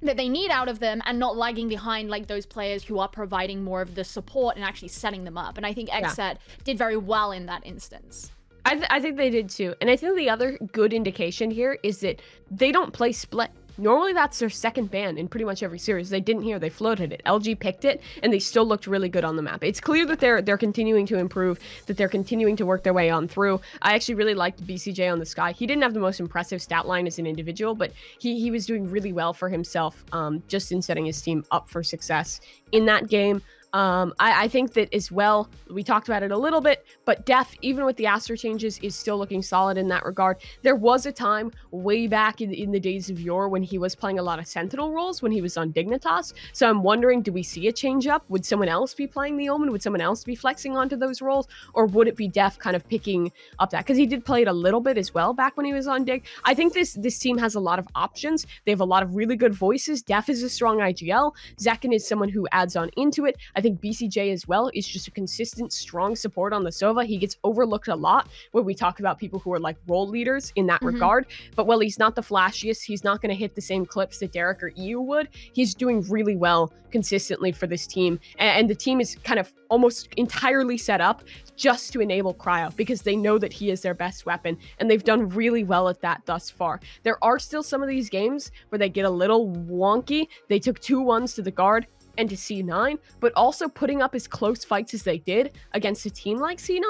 that they need out of them and not lagging behind like those players who are providing more of the support and actually setting them up. And I think XSET did very well in that instance. I think they did too. And I think the other good indication here is that they don't play split. Normally that's their second ban in pretty much every series. They didn't here, they floated it. LG picked it, and they still looked really good on the map. It's clear that they're continuing to improve, that they're continuing to work their way on through. I actually really liked BCJ on the Sky. He didn't have the most impressive stat line as an individual, but he was doing really well for himself just in setting his team up for success in that game. I think that as well, we talked about it a little bit, but Def, even with the Astra changes, is still looking solid in that regard. There was a time way back in the days of yore when he was playing a lot of Sentinel roles when he was on Dignitas. So I'm wondering, do we see a change up? Would someone else be playing the Omen? Would someone else be flexing onto those roles? Or would it be Def kind of picking up that? Because he did play it a little bit as well back when he was on Dig. I think this team has a lot of options. They have a lot of really good voices. Def is a strong IGL. Zekin is someone who adds on into it. I think BCJ as well is just a consistent, strong support on the Sova. He gets overlooked a lot when we talk about people who are like role leaders in that regard. But while he's not the flashiest, he's not going to hit the same clips that Derek or EU would. He's doing really well consistently for this team. And the team is kind of almost entirely set up just to enable Cryo because they know that he is their best weapon. And they've done really well at that thus far. There are still some of these games where they get a little wonky. They took 2-1s to the guard and to C9, but also putting up as close fights as they did against a team like C9,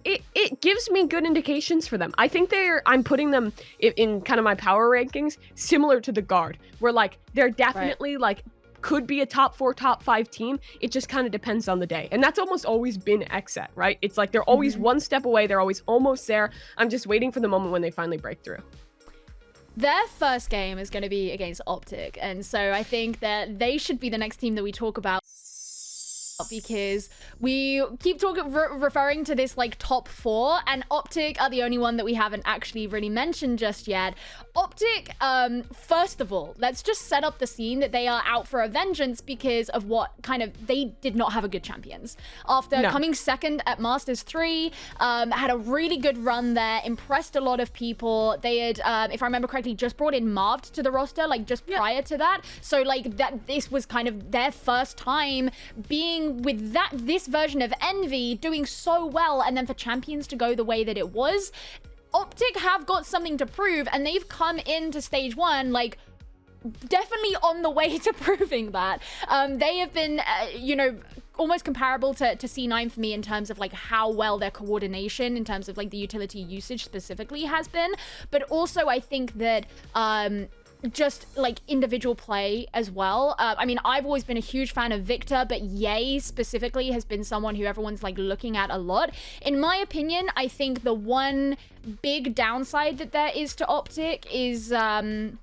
it gives me good indications for them. I think I'm putting them in kind of my power rankings similar to the Guard, where like they're definitely like could be a top 4, top 5 team. It just kind of depends on the day. And that's almost always been XSET, right? It's like they're always one step away. They're always almost there. I'm just waiting for the moment when they finally break through. Their first game is going to be against OpTic. And so I think that they should be the next team that we talk about, because we keep referring to this like top 4, and OpTic are the only one that we haven't actually really mentioned just yet. OpTic, first of all, let's just set up the scene that they are out for a vengeance because of what kind of, they did not have a good champions. After coming second at Masters 3, had a really good run there, impressed a lot of people. They had, if I remember correctly, just brought in Marved to the roster, like just prior to that. So like this was kind of their first time being with this version of Envy, doing so well, and then for champions to go the way that it was. OpTic have got something to prove, and they've come into stage 1 like definitely on the way to proving that. They have been you know, almost comparable to C9 for me in terms of like how well their coordination in terms of like the utility usage specifically has been, but also I think that just like individual play as well. I mean, I've always been a huge fan of Victor, but Ye specifically has been someone who everyone's like looking at a lot. In my opinion, I think the one big downside that there is to OpTic is when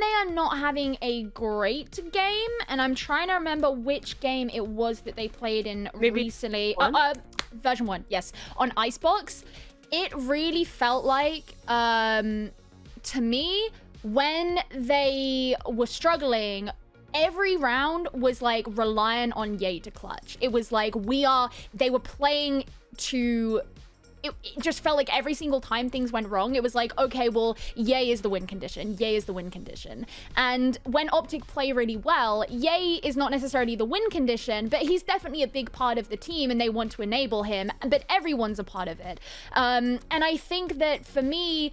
they are not having a great game, and I'm trying to remember which game it was that they played in recently. Version 1, yes, on Icebox. It really felt like, to me, when they were struggling, every round was like reliant on Ye to clutch. It was like they were playing to, it just felt like every single time things went wrong, it was like, okay, well, Ye is the win condition. Ye is the win condition. And when OpTic play really well, Ye is not necessarily the win condition, but he's definitely a big part of the team and they want to enable him, but everyone's a part of it. And I think that for me,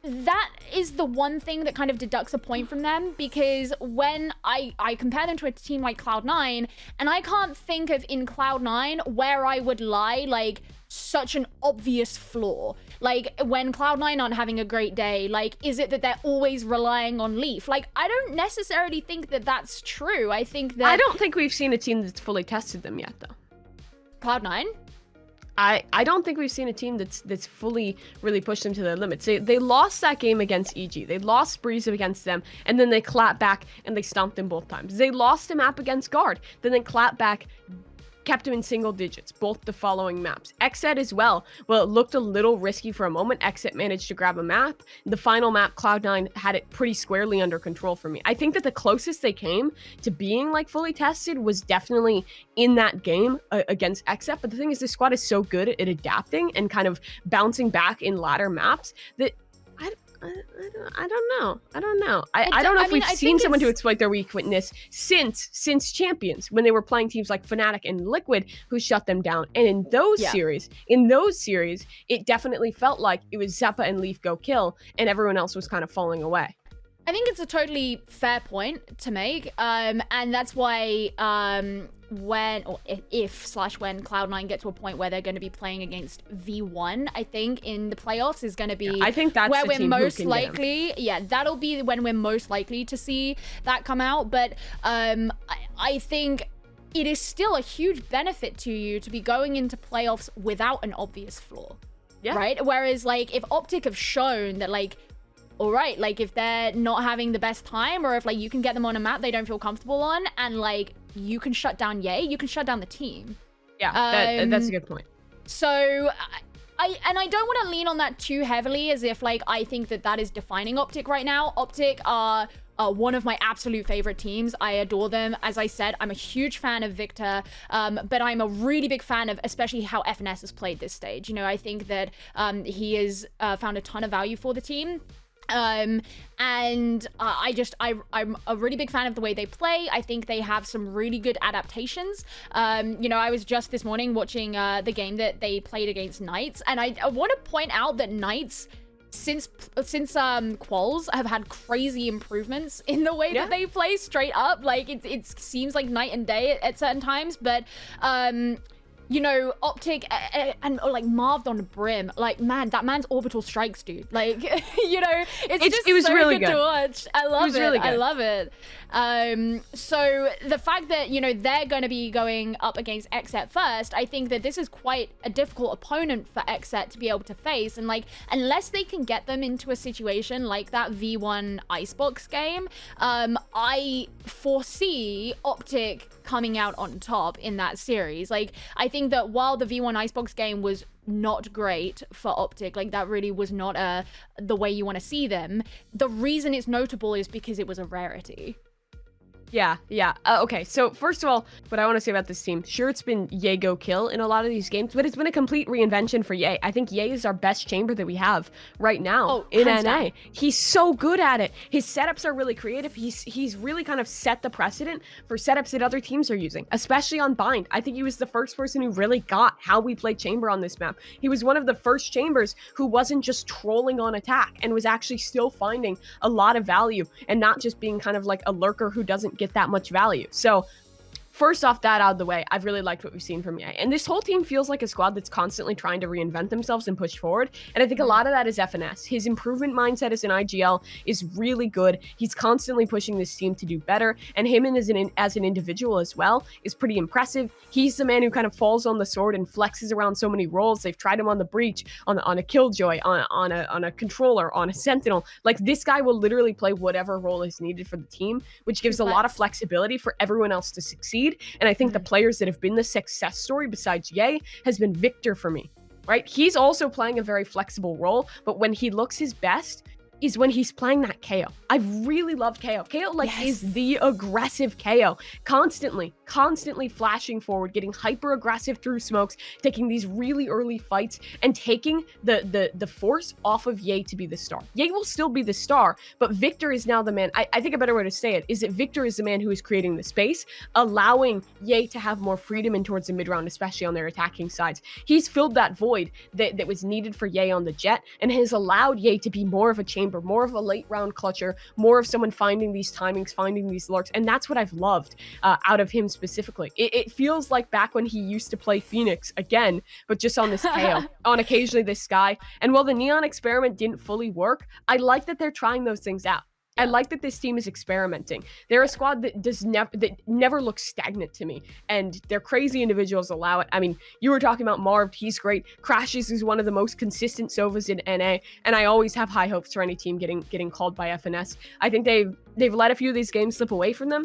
that is the one thing that kind of deducts a point from them, because when I compare them to a team like Cloud9, and I can't think of in Cloud9 where I would lie like such an obvious flaw. Like when Cloud9 aren't having a great day, like is it that they're always relying on Leaf? Like I don't necessarily think that that's true. I think that... I don't think we've seen a team that's fully tested them yet though. Cloud9? I don't think we've seen a team that's fully really pushed them to their limits. They lost that game against EG. They lost Breeze against them, and then they clapped back and they stomped them both times. They lost a map against Guard, then they clapped back, kept them in single digits, both the following maps. XSET as well. Well, it looked a little risky for a moment. XSET managed to grab a map. The final map, Cloud9 had it pretty squarely under control for me. I think that the closest they came to being like fully tested was definitely in that game against XSET. But the thing is, this squad is so good at adapting and kind of bouncing back in ladder maps that I don't know. I don't know if we've seen someone to exploit their weakness since Champions, when they were playing teams like Fnatic and Liquid, who shut them down. And in those series, it definitely felt like it was Zeppa and Leaf go kill, and everyone else was kind of falling away. I think it's a totally fair point to make, and that's why when Cloud9 get to a point where they're going to be playing against V1, I think in the playoffs is going to be I think that's where the we're team most who can likely, that'll be when we're most likely to see that come out. But I think it is still a huge benefit to you to be going into playoffs without an obvious flaw, right? Whereas like if OpTic have shown that like, all right, like if they're not having the best time, or if like you can get them on a map they don't feel comfortable on, and like you can shut down Ye, you can shut down the team. Yeah, that's a good point. So I don't want to lean on that too heavily as if like I think that is defining OpTic right now. OpTic are one of my absolute favorite teams. I adore them. As I said, I'm a huge fan of Victor, but I'm a really big fan of especially how FNS has played this stage. You know, I think that he has found a ton of value for the team. I'm a really big fan of the way they play. I think they have some really good adaptations. You know, I was just this morning watching the game that they played against Knights, and I want to point out that Knights, since quals, have had crazy improvements in the way that they play straight up. Like it seems like night and day at certain times, but you know, OpTic and like Marved on the Brim. Like, man, that man's orbital strikes, dude. Like, you know, it was so really good to watch. I love it. Really, I love it. So the fact that, you know, they're going to be going up against XSET first, I think that this is quite a difficult opponent for XSET to be able to face. And like, unless they can get them into a situation like that V1 Icebox game, I foresee OpTic coming out on top in that series. Like, I think that while the V1 Icebox game was not great for OpTic, like that really was not the way you want to see them, the reason it's notable is because it was a rarity. Yeah. Okay, so first of all, what I want to say about this team, sure, it's been Ye go kill in a lot of these games, but it's been a complete reinvention for Ye. I think Ye is our best chamber that we have right now in NA. He's so good at it. His setups are really creative. He's really kind of set the precedent for setups that other teams are using, especially on Bind. I think he was the first person who really got how we play chamber on this map. He was one of the first chambers who wasn't just trolling on attack and was actually still finding a lot of value and not just being kind of like a lurker who doesn't get that much value. So first off, that out of the way, I've really liked what we've seen from Ye. And this whole team feels like a squad that's constantly trying to reinvent themselves and push forward. And I think a lot of that is FNS. His improvement mindset as an IGL is really good. He's constantly pushing this team to do better. And him as an individual as well is pretty impressive. He's the man who kind of falls on the sword and flexes around so many roles. They've tried him on the Breach, on a Killjoy, on a controller, on a Sentinel. Like, this guy will literally play whatever role is needed for the team, which gives a lot of flexibility for everyone else to succeed. And I think the players that have been the success story besides Ye has been Victor for me, right? He's also playing a very flexible role, but when he looks his best is when he's playing that KO. I've really loved KO. KO is the aggressive KO, constantly flashing forward, getting hyper aggressive through smokes, taking these really early fights and taking the force off of Ye to be the star. Ye will still be the star, but Victor is now the man. I think a better way to say it is that Victor is the man who is creating the space, allowing Ye to have more freedom in towards the mid round, especially on their attacking sides. He's filled that void that was needed for Ye on the Jet and has allowed Ye to be more of a chamber, more of a late round clutcher, more of someone finding these timings, finding these lurks. And that's what I've loved out of him specifically. It feels like back when he used to play Phoenix again, but just on this KO, on occasionally this Sky. And while the Neon experiment didn't fully work, I like that they're trying those things out. I like that this team is experimenting. They're a squad that never looks stagnant to me, and they're crazy individuals allow it. I mean, you were talking about Marv, he's great. Crashes is one of the most consistent Sovas in NA, and I always have high hopes for any team getting called by FNS. I think they've let a few of these games slip away from them.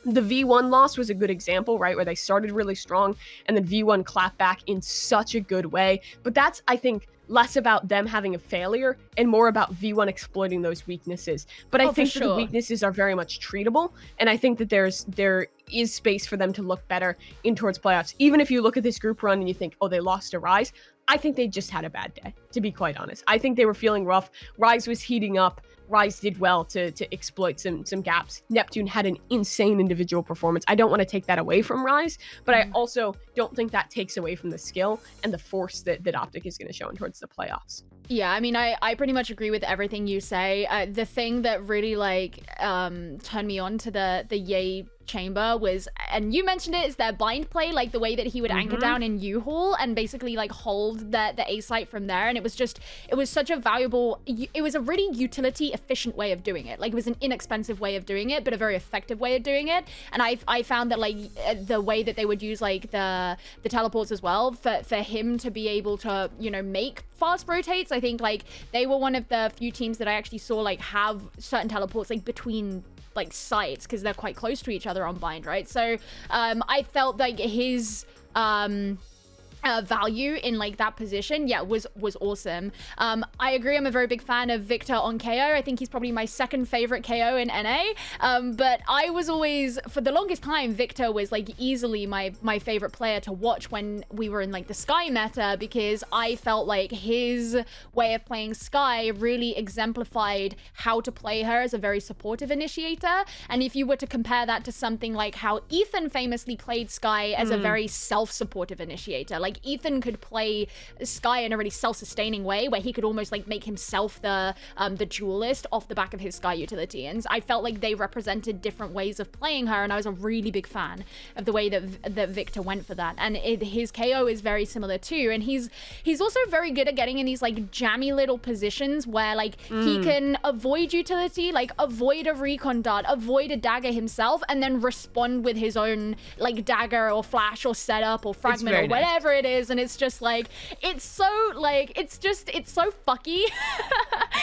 The V1 loss was a good example, right, where they started really strong and then V1 clapped back in such a good way. But that's, I think, less about them having a failure and more about V1 exploiting those weaknesses. But I think that the weaknesses are very much treatable, and I think that there is space for them to look better in towards playoffs. Even if you look at this group run and you think, oh, they lost to Rise, I think they just had a bad day, to be quite honest. I think they were feeling rough. Rise was heating up. Rise did well to exploit some gaps. Neptune had an insane individual performance. I don't want to take that away from Rise, but I also don't think that takes away from the skill and the force that OpTic is going to show in towards the playoffs. Yeah, I mean, I pretty much agree with everything you say. The thing that really turned me on to the Ye chamber was, and you mentioned it, is their bind play, like the way that he would anchor down in U-Hall and basically like hold the A site from there. And it was such a valuable, it was a really utility efficient way of doing it. Like, it was an inexpensive way of doing it, but a very effective way of doing it. And I found that like the way that they would use like the teleports as well for him to be able to, you know, make fast rotates. I think like they were one of the few teams that I actually saw like have certain teleports like between like sites, because they're quite close to each other on bind, right? So I felt like his value in like that position was awesome. I agree, I'm a very big fan of Victor on KO. I think he's probably my second favorite KO in NA, but I was always, for the longest time, Victor was like easily my favorite player to watch when we were in like the Sky meta, because I felt like his way of playing Sky really exemplified how to play her as a very supportive initiator. And if you were to compare that to something like how Ethan famously played Sky as a very self-supportive initiator, like Like Ethan could play Sky in a really self-sustaining way where he could almost like make himself the duelist off the back of his Sky utility. And I felt like they represented different ways of playing her, and I was a really big fan of the way that Victor went for that. And his KO is very similar too, and he's also very good at getting in these like jammy little positions where like he can avoid utility, like avoid a recon dart, avoid a dagger himself, and then respond with his own like dagger or flash or setup or fragment or whatever it is. And it's just like, it's so like, it's so fucky.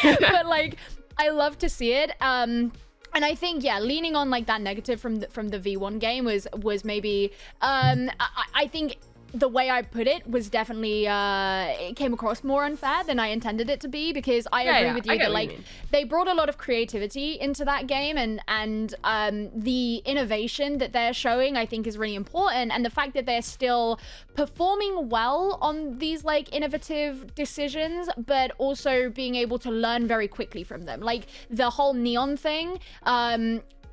But like, I love to see it. And I think, yeah, leaning on like that negative from the V1 game was maybe, I think the way I put it was definitely, it came across more unfair than I intended it to be, because I agree with you that like they brought a lot of creativity into that game, and the innovation that they're showing I think is really important, and the fact that they're still performing well on these like innovative decisions, but also being able to learn very quickly from them. Like the whole neon thing,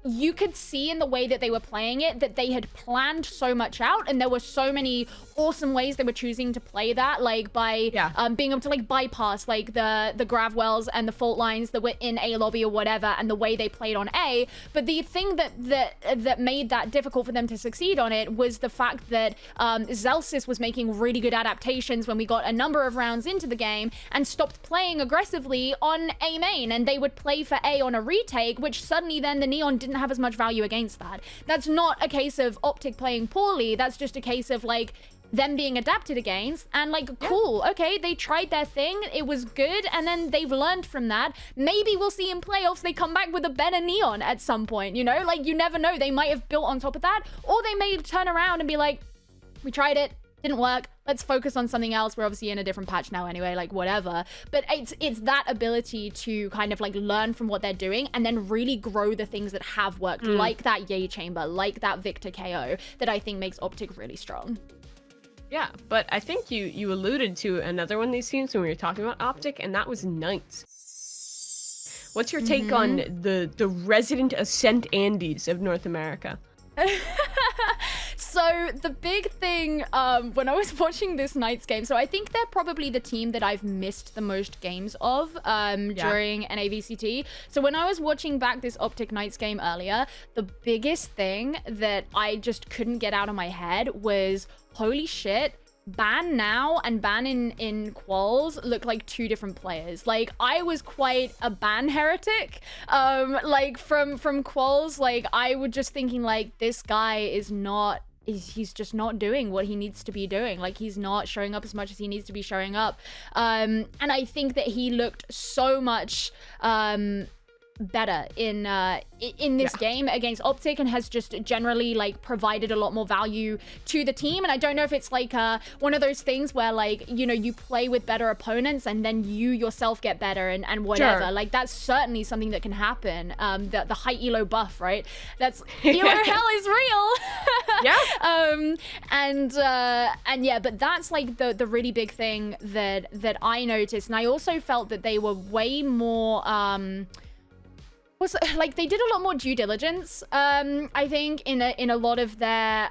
you could see in the way that they were playing it that they had planned so much out, and there were so many awesome ways they were choosing to play that, like by being able to like bypass like the grav wells and the fault lines that were in A lobby or whatever, and the way they played on A. But the thing that made that difficult for them to succeed on it was the fact that Zelsis was making really good adaptations when we got a number of rounds into the game and stopped playing aggressively on A main, and they would play for A on a retake, which suddenly then the neon didn't have as much value against that. That's not a case of OpTic playing poorly, that's just a case of like them being adapted against, and like cool, okay, they tried their thing, it was good, and then they've learned from that. Maybe we'll see in playoffs they come back with a better neon at some point, you know, like you never know, they might have built on top of that, or they may turn around and be like, we tried it, didn't work, let's focus on something else, we're obviously in a different patch now anyway, like whatever. But it's that ability to kind of like learn from what they're doing and then really grow the things that have worked, like that Yay chamber, like that Victor KO, that I think makes OpTic really strong. Yeah, but I think you alluded to another one of these teams when we were talking about OpTic, and that was Knights. What's your take on the resident Ascent Andes of North America? So the big thing when I was watching this Knights game, so I think they're probably the team that I've missed the most games of during NA VCT. So when I was watching back this OpTic Knights game earlier, the biggest thing that I just couldn't get out of my head was, holy shit, Ban now and Ban in quals look like two different players. Like I was quite a Ban heretic like from quals. Like I was just thinking like, this guy is not, he's just not doing what he needs to be doing. Like he's not showing up as much as he needs to be showing up, and I think that he looked so much better in this game against OpTic, and has just generally like provided a lot more value to the team. And I don't know if it's like one of those things where like, you know, you play with better opponents and then you yourself get better and whatever. Sure. Like that's certainly something that can happen. The high elo buff, right? That's elo hell is real. And yeah, but that's like the really big thing that I noticed. And I also felt that they were way more like they did a lot more due diligence, I think, in a lot of their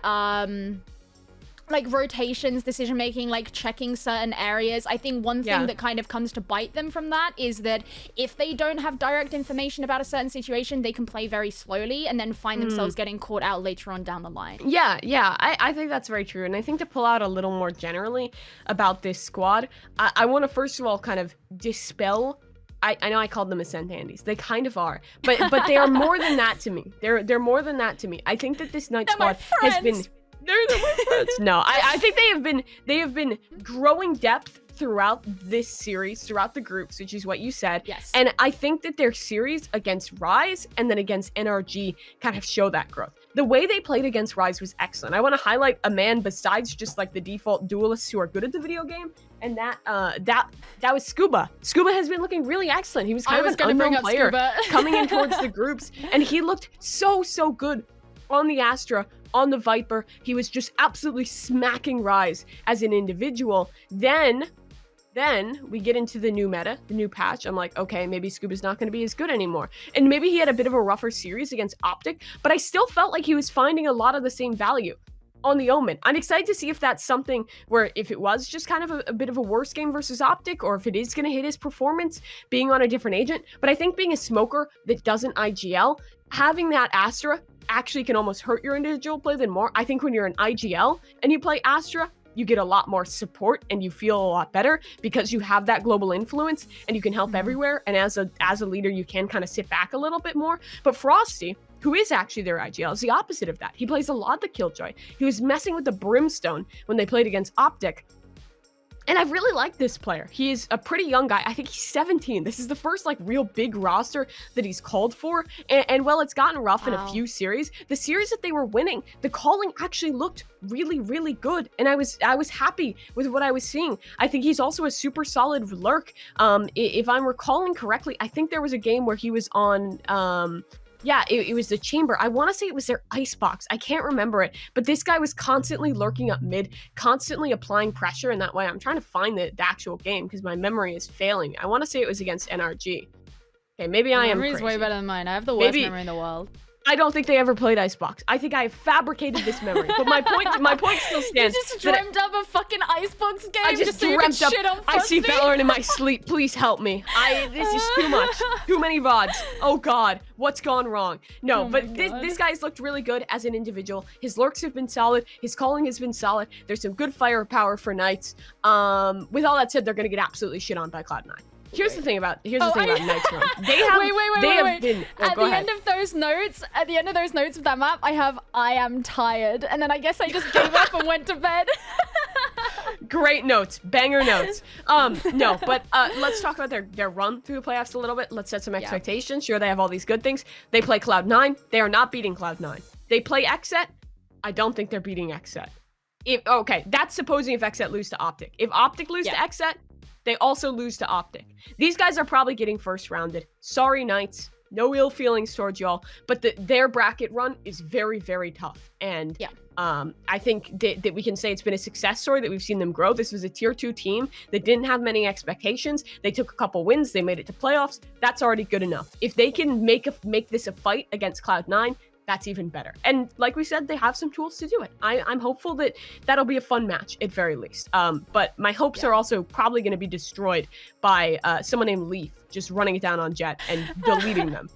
like rotations, decision making, like checking certain areas. I think one thing that kind of comes to bite them from that is that if they don't have direct information about a certain situation, they can play very slowly and then find themselves getting caught out later on down the line. I think that's very true. And I think to pull out a little more generally about this squad, I want to first of all kind of dispel, I know I called them Ascent Andes. They kind of are, but they are more than that to me. They're more than that to me. I think that this Knight squad has been. They're my friends. No, I think they have been growing depth throughout this series, throughout the groups, which is what you said. Yes. And I think that their series against Rise and then against NRG kind of show that growth. The way they played against Rise was excellent. I want to highlight a man besides just like the default duelists who are good at the video game, and that was Scuba. Scuba has been looking really excellent. He was kind of an unknown player coming in towards the groups, and he looked so good on the Astra, on the Viper. He was just absolutely smacking Rise as an individual. Then we get into the new meta, the new patch. I'm like, okay, maybe Scuba's not going to be as good anymore. And maybe he had a bit of a rougher series against OpTic, but I still felt like he was finding a lot of the same value. on the Omen. I'm excited to see if that's something where if it was just kind of a bit of a worse game versus OpTic, or if it is going to hit his performance being on a different agent. But I think being a smoker that doesn't IGL, having that Astra actually can almost hurt your individual play than more. I think when you're an IGL and you play Astra, you get a lot more support and you feel a lot better because you have that global influence and you can help everywhere. And as a leader, you can kind of sit back a little bit more. But Frosty, who is actually their IGL, is the opposite of that. He plays a lot of the Killjoy. He was messing with the Brimstone when they played against OpTic. And I really like this player. He is a pretty young guy. I think he's 17. This is the first like real big roster that he's called for. And while it's gotten rough in a few series, the series that they were winning, the calling actually looked really, really good. And I was happy with what I was seeing. I think he's also a super solid lurk. If I'm recalling correctly, I think there was a game where he was on yeah, it was the chamber. I want to say it was their icebox. I can't remember it. But this guy was constantly lurking up mid, constantly applying pressure. And that way, I'm trying to find the actual game because my memory is failing. I want to say it was against NRG. Okay, maybe I am crazy. Memory is way better than mine. I have the worst memory in the world. I don't think they ever played Icebox. I think I have fabricated this memory. But my point still stands. You just dreamt up a fucking Icebox game. I just so dreamt up. Shit on I see Valorant in my sleep. Please help me. This is too much. Too many VODs. Oh God, what's gone wrong? No, but this guy's looked really good as an individual. His lurks have been solid. His calling has been solid. There's some good firepower for Knights. With all that said, they're gonna get absolutely shit on by Cloud9. Here's the thing about Knights run. They have been. At the end of those notes of that map, I have I am tired, and then I guess I just gave up and went to bed. Great notes, banger notes. No, but let's talk about their run through the playoffs a little bit. Let's set some expectations. Sure, they have all these good things. They play Cloud9. They are not beating Cloud9. They play XSET. I don't think they're beating XSET. Okay, that's supposing if XSET lose to OpTic. If OpTic lose to XSET, they also lose to OpTic. These guys are probably getting first rounded. Sorry, Knights. No ill feelings towards y'all, but their bracket run is very, very tough. And I think that we can say it's been a success story that we've seen them grow. This was a tier 2 team that didn't have many expectations. They took a couple wins. They made it to playoffs. That's already good enough. If they can make this a fight against Cloud9, that's even better. And like we said, they have some tools to do it. I'm hopeful that that'll be a fun match at very least. But my hopes are also probably going to be destroyed by someone named Leaf just running it down on Jet and deleting them.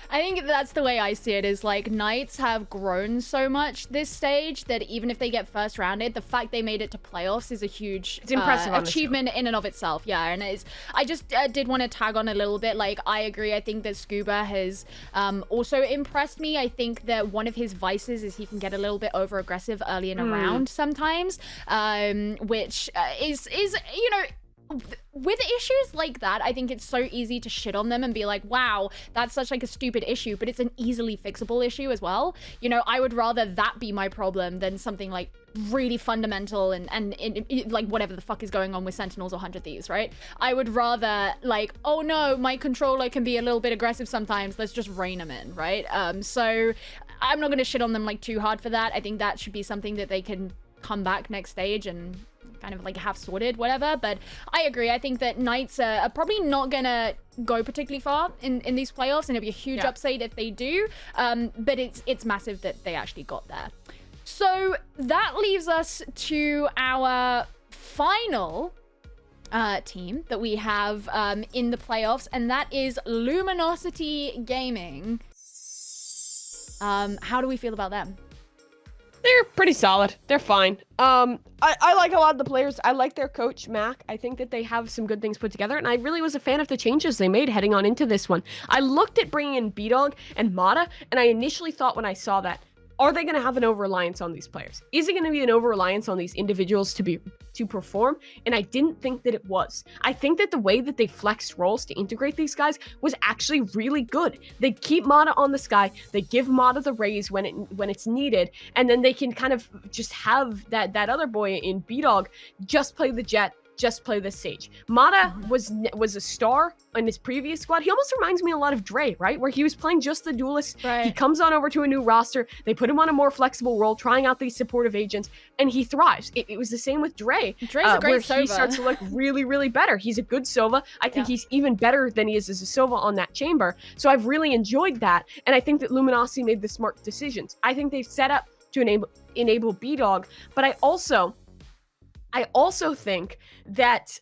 I think that's the way I see it, is like Knights have grown so much this stage that even if they get first rounded, the fact they made it to playoffs is a huge achievement in and of itself. Yeah, and I just did want to tag on a little bit. Like, I agree. I think that Scuba has also impressed me. I think that one of his vices is he can get a little bit over aggressive early in a round sometimes, which is you know, with issues like that, I think it's so easy to shit on them and be like, wow, that's such like a stupid issue, but it's an easily fixable issue as well. You know, I would rather that be my problem than something like really fundamental and like whatever the fuck is going on with Sentinels or 100 Thieves, right? I would rather like, oh no, my controller can be a little bit aggressive sometimes, let's just rein them in, right? So I'm not going to shit on them like too hard for that. I think that should be something that they can come back next stage and kind of like have sorted, whatever. But I agree. I think that Knights are probably not gonna go particularly far in these playoffs, and it'll be a huge upset if they do. But it's massive that they actually got there. So that leaves us to our final team that we have in the playoffs, and that is Luminosity Gaming. How do we feel about them? They're pretty solid. They're fine. I like a lot of the players. I like their coach, Mac. I think that they have some good things put together, and I really was a fan of the changes they made heading on into this one. I looked at bringing in B-Dog and Mata, and I initially thought when I saw that, are they going to have an over-reliance on these players? Is it going to be an over-reliance on these individuals to perform? And I didn't think that it was. I think that the way that they flexed roles to integrate these guys was actually really good. They keep Mata on the sky, they give Mata the raise when it's needed, and then they can kind of just have that other boy in B-Dog just play the Jet, just play the Sage. Mata was a star in his previous squad. He almost reminds me a lot of Dre, right? Where he was playing just the duelist. Right. He comes on over to a new roster. They put him on a more flexible role, trying out these supportive agents, and he thrives. It was the same with Dre. Dre's a great Sova. He starts to look really, really better. He's a good Sova. I think he's even better than he is as a Sova on that chamber. So I've really enjoyed that, and I think that Luminosity made the smart decisions. I think they've set up to enable B-Dog. But I also think that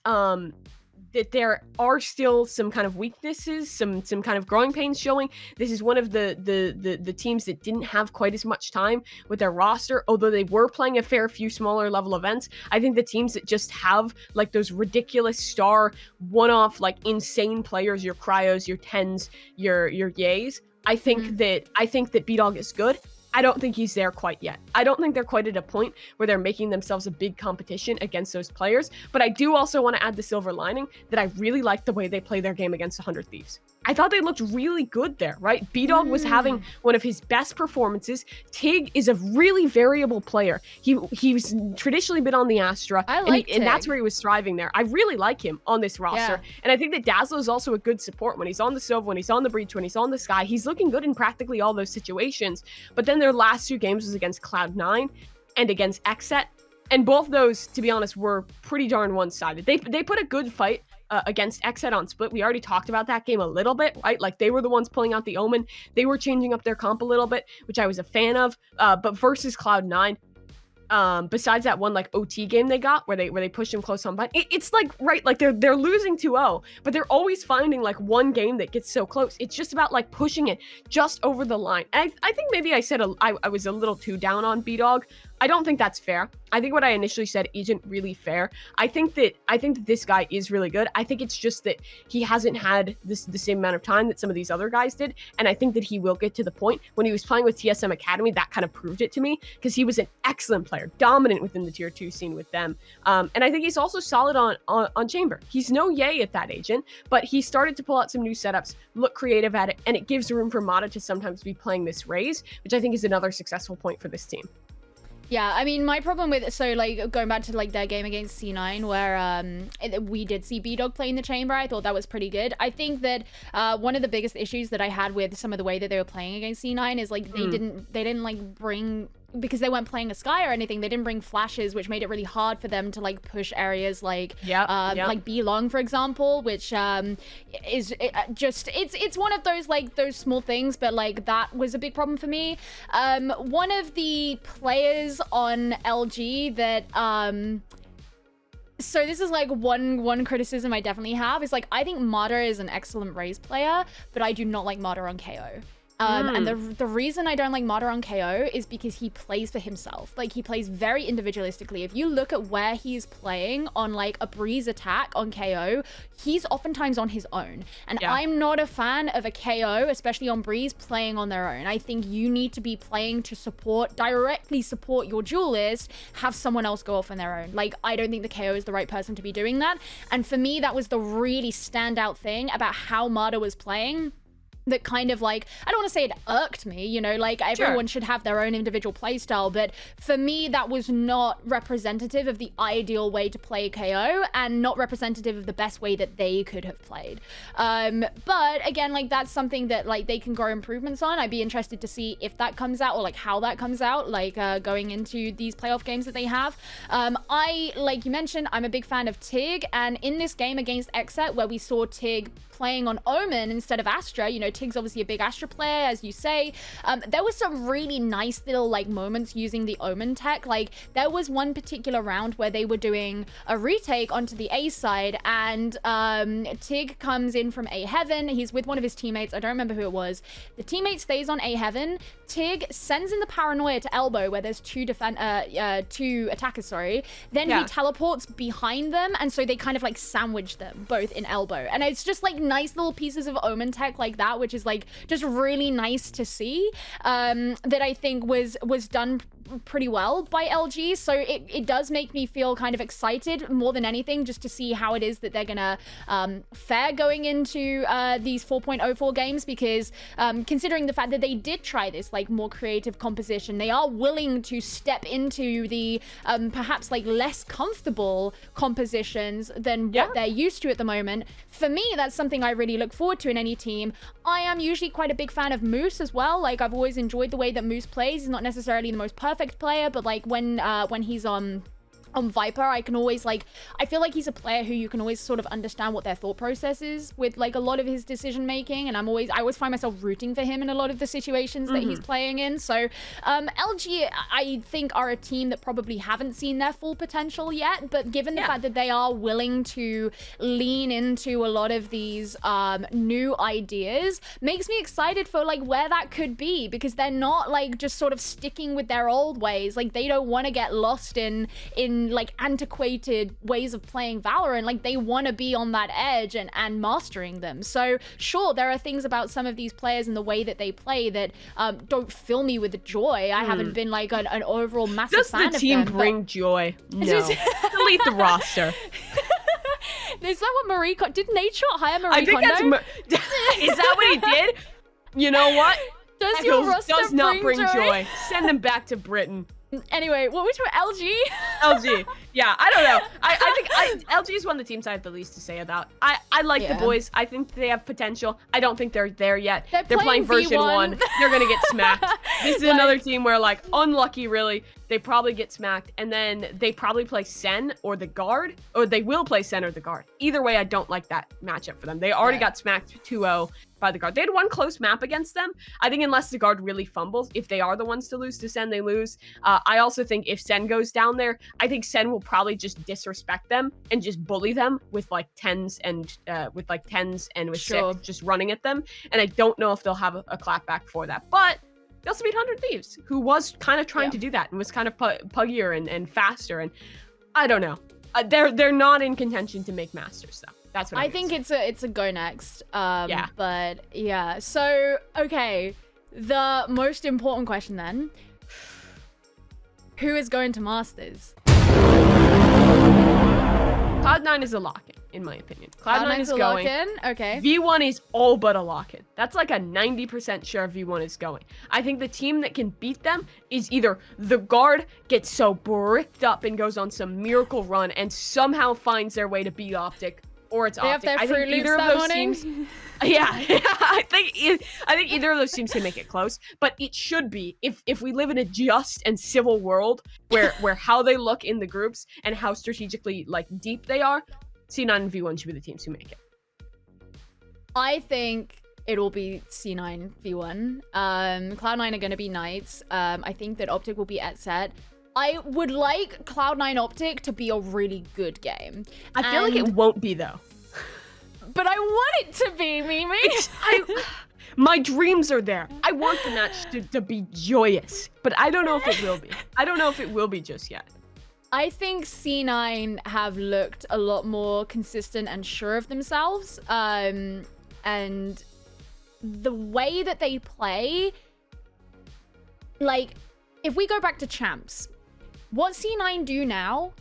that there are still some kind of weaknesses, some kind of growing pains showing. This is one of the teams that didn't have quite as much time with their roster, although they were playing a fair few smaller level events. I think the teams that just have like those ridiculous star one-off, like insane players, your Cryos, your Tens, your Yays, I think that B-Dog is good. I don't think he's there quite yet. I don't think they're quite at a point where they're making themselves a big competition against those players. But I do also want to add the silver lining that I really like the way they play their game against 100 Thieves. I thought they looked really good there, right? B-Dog was having one of his best performances. Tig is a really variable player. He's traditionally been on the Astra, and that's where he was thriving there. I really like him on this roster. Yeah. And I think that Dazzler is also a good support when he's on the Sova, when he's on the Breach, when he's on the Sky. He's looking good in practically all those situations. But then their last 2 games was against Cloud9 and against XSET. And both those, to be honest, were pretty darn one-sided. They put a good fight against XSET on Split. We already talked about that game a little bit, right? Like, they were the ones pulling out the Omen. They were changing up their comp a little bit, which I was a fan of. But versus Cloud9, besides that one like OT game they got where they pushed him close on, but it's like, right, like they're losing 2-0, but they're always finding like one game that gets so close. It's just about like pushing it just over the line. And I think maybe I said I was a little too down on B-Dog. I don't think that's fair. I think what I initially said isn't really fair. I think that this guy is really good. I think it's just that he hasn't had the same amount of time that some of these other guys did. And I think that he will get to the point. When he was playing with TSM Academy, that kind of proved it to me, because he was an excellent player, dominant within the tier 2 scene with them. And I think he's also solid on Chamber. He's no Yay at that agent, but he started to pull out some new setups, look creative at it, and it gives room for Mata to sometimes be playing this Raze, which I think is another successful point for this team. Yeah, I mean, my problem with, so like going back to like their game against C9 where we did see B-Dog play in the chamber, I thought that was pretty good. I think that one of the biggest issues that I had with some of the way that they were playing against C9 is like they didn't like bring, because they weren't playing a Sky or anything, they didn't bring flashes, which made it really hard for them to like push areas like like B long, for example, which is it's one of those like those small things, but like that was a big problem for me. One of the players on LG that so this is like one criticism I definitely have is like, I think Mata is an excellent Raze player, but I do not like Mata on KO. And the reason I don't like Mata on KO is because he plays for himself. Like, he plays very individualistically. If you look at where he's playing on like a Breeze attack on KO, he's oftentimes on his own. And I'm not a fan of a KO, especially on Breeze, playing on their own. I think you need to be playing to directly support your duelist, have someone else go off on their own. Like, I don't think the KO is the right person to be doing that. And for me, that was the really standout thing about how Mata was playing. That kind of like, I don't want to say it irked me, you know, like everyone should have their own individual playstyle, but for me that was not representative of the ideal way to play KO and not representative of the best way that they could have played. But again, like that's something that like they can grow improvements on. I'd be interested to see if that comes out or like how that comes out, like going into these playoff games that they have. Like you mentioned, I'm a big fan of Tig, and in this game against XSET where we saw Tig playing on Omen instead of Astra, you know, Tig's obviously a big Astra player, as you say. There was some really nice little like moments using the Omen tech. Like there was one particular round where they were doing a retake onto the A side, and Tig comes in from A Heaven. He's with one of his teammates. I don't remember who it was. The teammate stays on A Heaven. Tig sends in the paranoia to elbow where there's two attackers, sorry. Then he teleports behind them, and so they kind of like sandwich them both in elbow. And it's just like nice little pieces of Omen tech like that, which is like just really nice to see, that I think was done pretty well by LG. So it does make me feel kind of excited more than anything, just to see how it is that they're gonna fare going into these 4.04 games, because considering the fact that they did try this like more creative composition, they are willing to step into the perhaps like less comfortable compositions than what they're used to at the moment. For me, that's something I really look forward to in any team. I am usually quite a big fan of Moose as well. Like I've always enjoyed the way that Moose plays. He's not necessarily the most perfect player, but like when he's on on Viper, I can always like, I feel like he's a player who you can always sort of understand what their thought process is with like a lot of his decision making, and I always find myself rooting for him in a lot of the situations that he's playing in. So LG, I think, are a team that probably haven't seen their full potential yet, but given the fact that they are willing to lean into a lot of these new ideas, makes me excited for like where that could be, because they're not like just sort of sticking with their old ways. Like they don't want to get lost in like antiquated ways of playing Valorant. Like they want to be on that edge and mastering them. So sure, there are things about some of these players and the way that they play that don't fill me with joy. I haven't been like an overall massive fan of them. Does the team bring joy? No. Delete the roster. Is that what Marie did Nate Shot hire Marie I think Kondo? Is that what he did? You know what? Does your roster does not bring joy? Send him back to Britain. Anyway, what was your LG? LG. Yeah, I don't know. I think LG is one of the teams I have the least to say about. I like the boys. I think they have potential. I don't think they're there yet. They're playing version V1. 1. They're going to get smacked. This is another team where, like, unlucky, really. They probably get smacked, and then they probably play Sen or the guard, or they will play Sen or the guard. Either way, I don't like that matchup for them. They already got smacked 2-0 by the guard. They had one close map against them. I think unless the guard really fumbles, if they are the ones to lose to Sen, they lose. I also think if Sen goes down there, I think Sen will probably just disrespect them and just bully them with like 10s and with 6 just running at them. And I don't know if they'll have a clapback for that. But they also beat 100 Thieves, who was kind of trying to do that and was kind of puggier and faster. And I don't know. They're not in contention to make Masters, though. That's what I think it's a go next. But yeah. So okay, the most important question then: who is going to Masters? Cloud9 is a lock-in my opinion. Cloud9 is going. Okay. V1 is all but a lock-in. That's like a 90% sure V1 is going. I think the team that can beat them is either the guard gets so bricked up and goes on some miracle run and somehow finds their way to beat OpTic, or it's OpTic. I think either of those teams. Yeah, I think either of those teams can make it close, but it should be if we live in a just and civil world where how they look in the groups and how strategically like deep they are, C9 and V1 should be the teams who make it. I think it will be C9 V1. Cloud9 are going to be Knights. I think that OpTic will be XSET. I would like Cloud9 OpTic to be a really good game. I feel like it won't be though. But I want it to be, Mimi. My dreams are there. I want the match to be joyous, but I don't know if it will be. I don't know if it will be just yet. I think C9 have looked a lot more consistent and sure of themselves. And the way that they play, like, if we go back to Champs, what C9 do now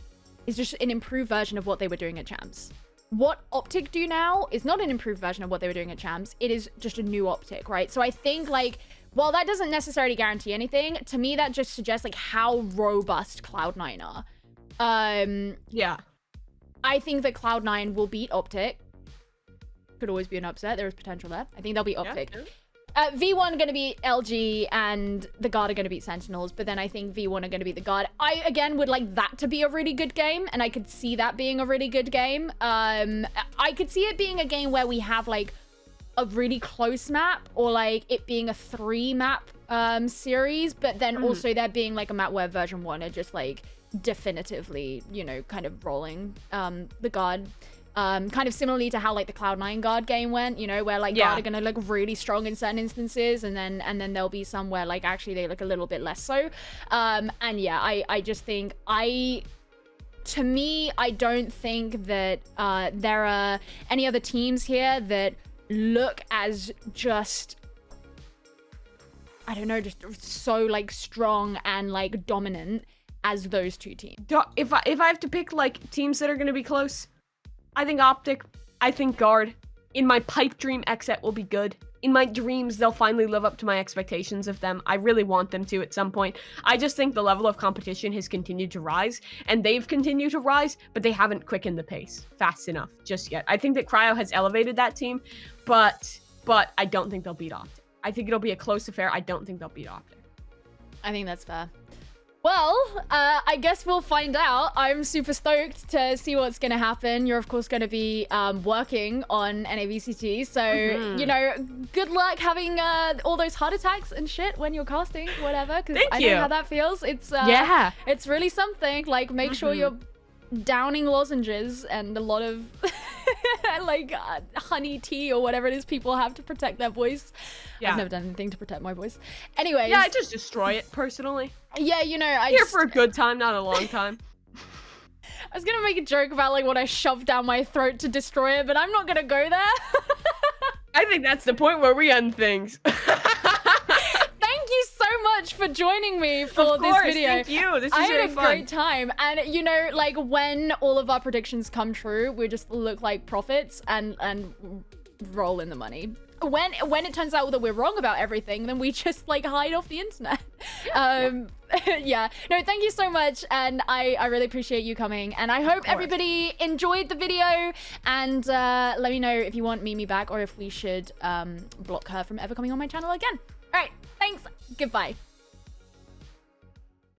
is just an improved version of what they were doing at Champs. What OpTic do now is not an improved version of what they were doing at Champs. It is just a new OpTic, right? So I think, like, while that doesn't necessarily guarantee anything, to me that just suggests, like, how robust Cloud9 are. Yeah. I think that Cloud9 will beat OpTic. Could always be an upset. There is potential there. I think they'll beat OpTic. Yeah. V1 going to be LG and the guard are going to beat Sentinels, but then I think V1 are going to beat the guard. I, again, would like that to be a really good game, and I could see that being a really good game. I could see it being a game where we have, like, a really close map, or, like, it being a 3-map series, but then also there being, like, a map where version 1 are just, like, definitively, you know, kind of rolling the guard. Kind of similarly to how like the Cloud9 guard game went, you know, where like guard are gonna look really strong in certain instances, and then there'll be some where like actually they look a little bit less so. And yeah, I just think to me, I don't think that there are any other teams here that look as just, I don't know, just so like strong and like dominant as those two teams. If I have to pick like teams that are gonna be close, I think OpTic, I think guard. In my pipe dream, XSET will be good. In my dreams, they'll finally live up to my expectations of them. I really want them to at some point. I just think the level of competition has continued to rise, and they've continued to rise, but they haven't quickened the pace fast enough just yet. I think that Cryo has elevated that team, but I don't think they'll beat OpTic. I think it'll be a close affair. I don't think they'll beat OpTic. I think that's fair. Well, I guess we'll find out. I'm super stoked to see what's going to happen. You're, of course, going to be working on NA VCT. So, you know, good luck having all those heart attacks and shit when you're casting, whatever. Because I know how that feels. It's it's really something. Like, make sure you're downing lozenges and a lot of like honey tea or whatever it is people have to protect their voice. I've never done anything to protect my voice. Anyways. Yeah, I just destroy it personally. Yeah, you know, I here for a good time, not a long time. I was gonna make a joke about like what I shoved down my throat to destroy it, but I'm not gonna go there. I think that's the point where we end things. Thank you so much for joining me for this video. Thank you. This is I really had a great time. And you know, like when all of our predictions come true, we just look like prophets and roll in the money. When it turns out that we're wrong about everything, then we just like hide off the internet. Yeah. No, thank you so much. And I really appreciate you coming. And I hope everybody enjoyed the video. And let me know if you want Mimi back or if we should block her from ever coming on my channel again. All right. Thanks. Goodbye.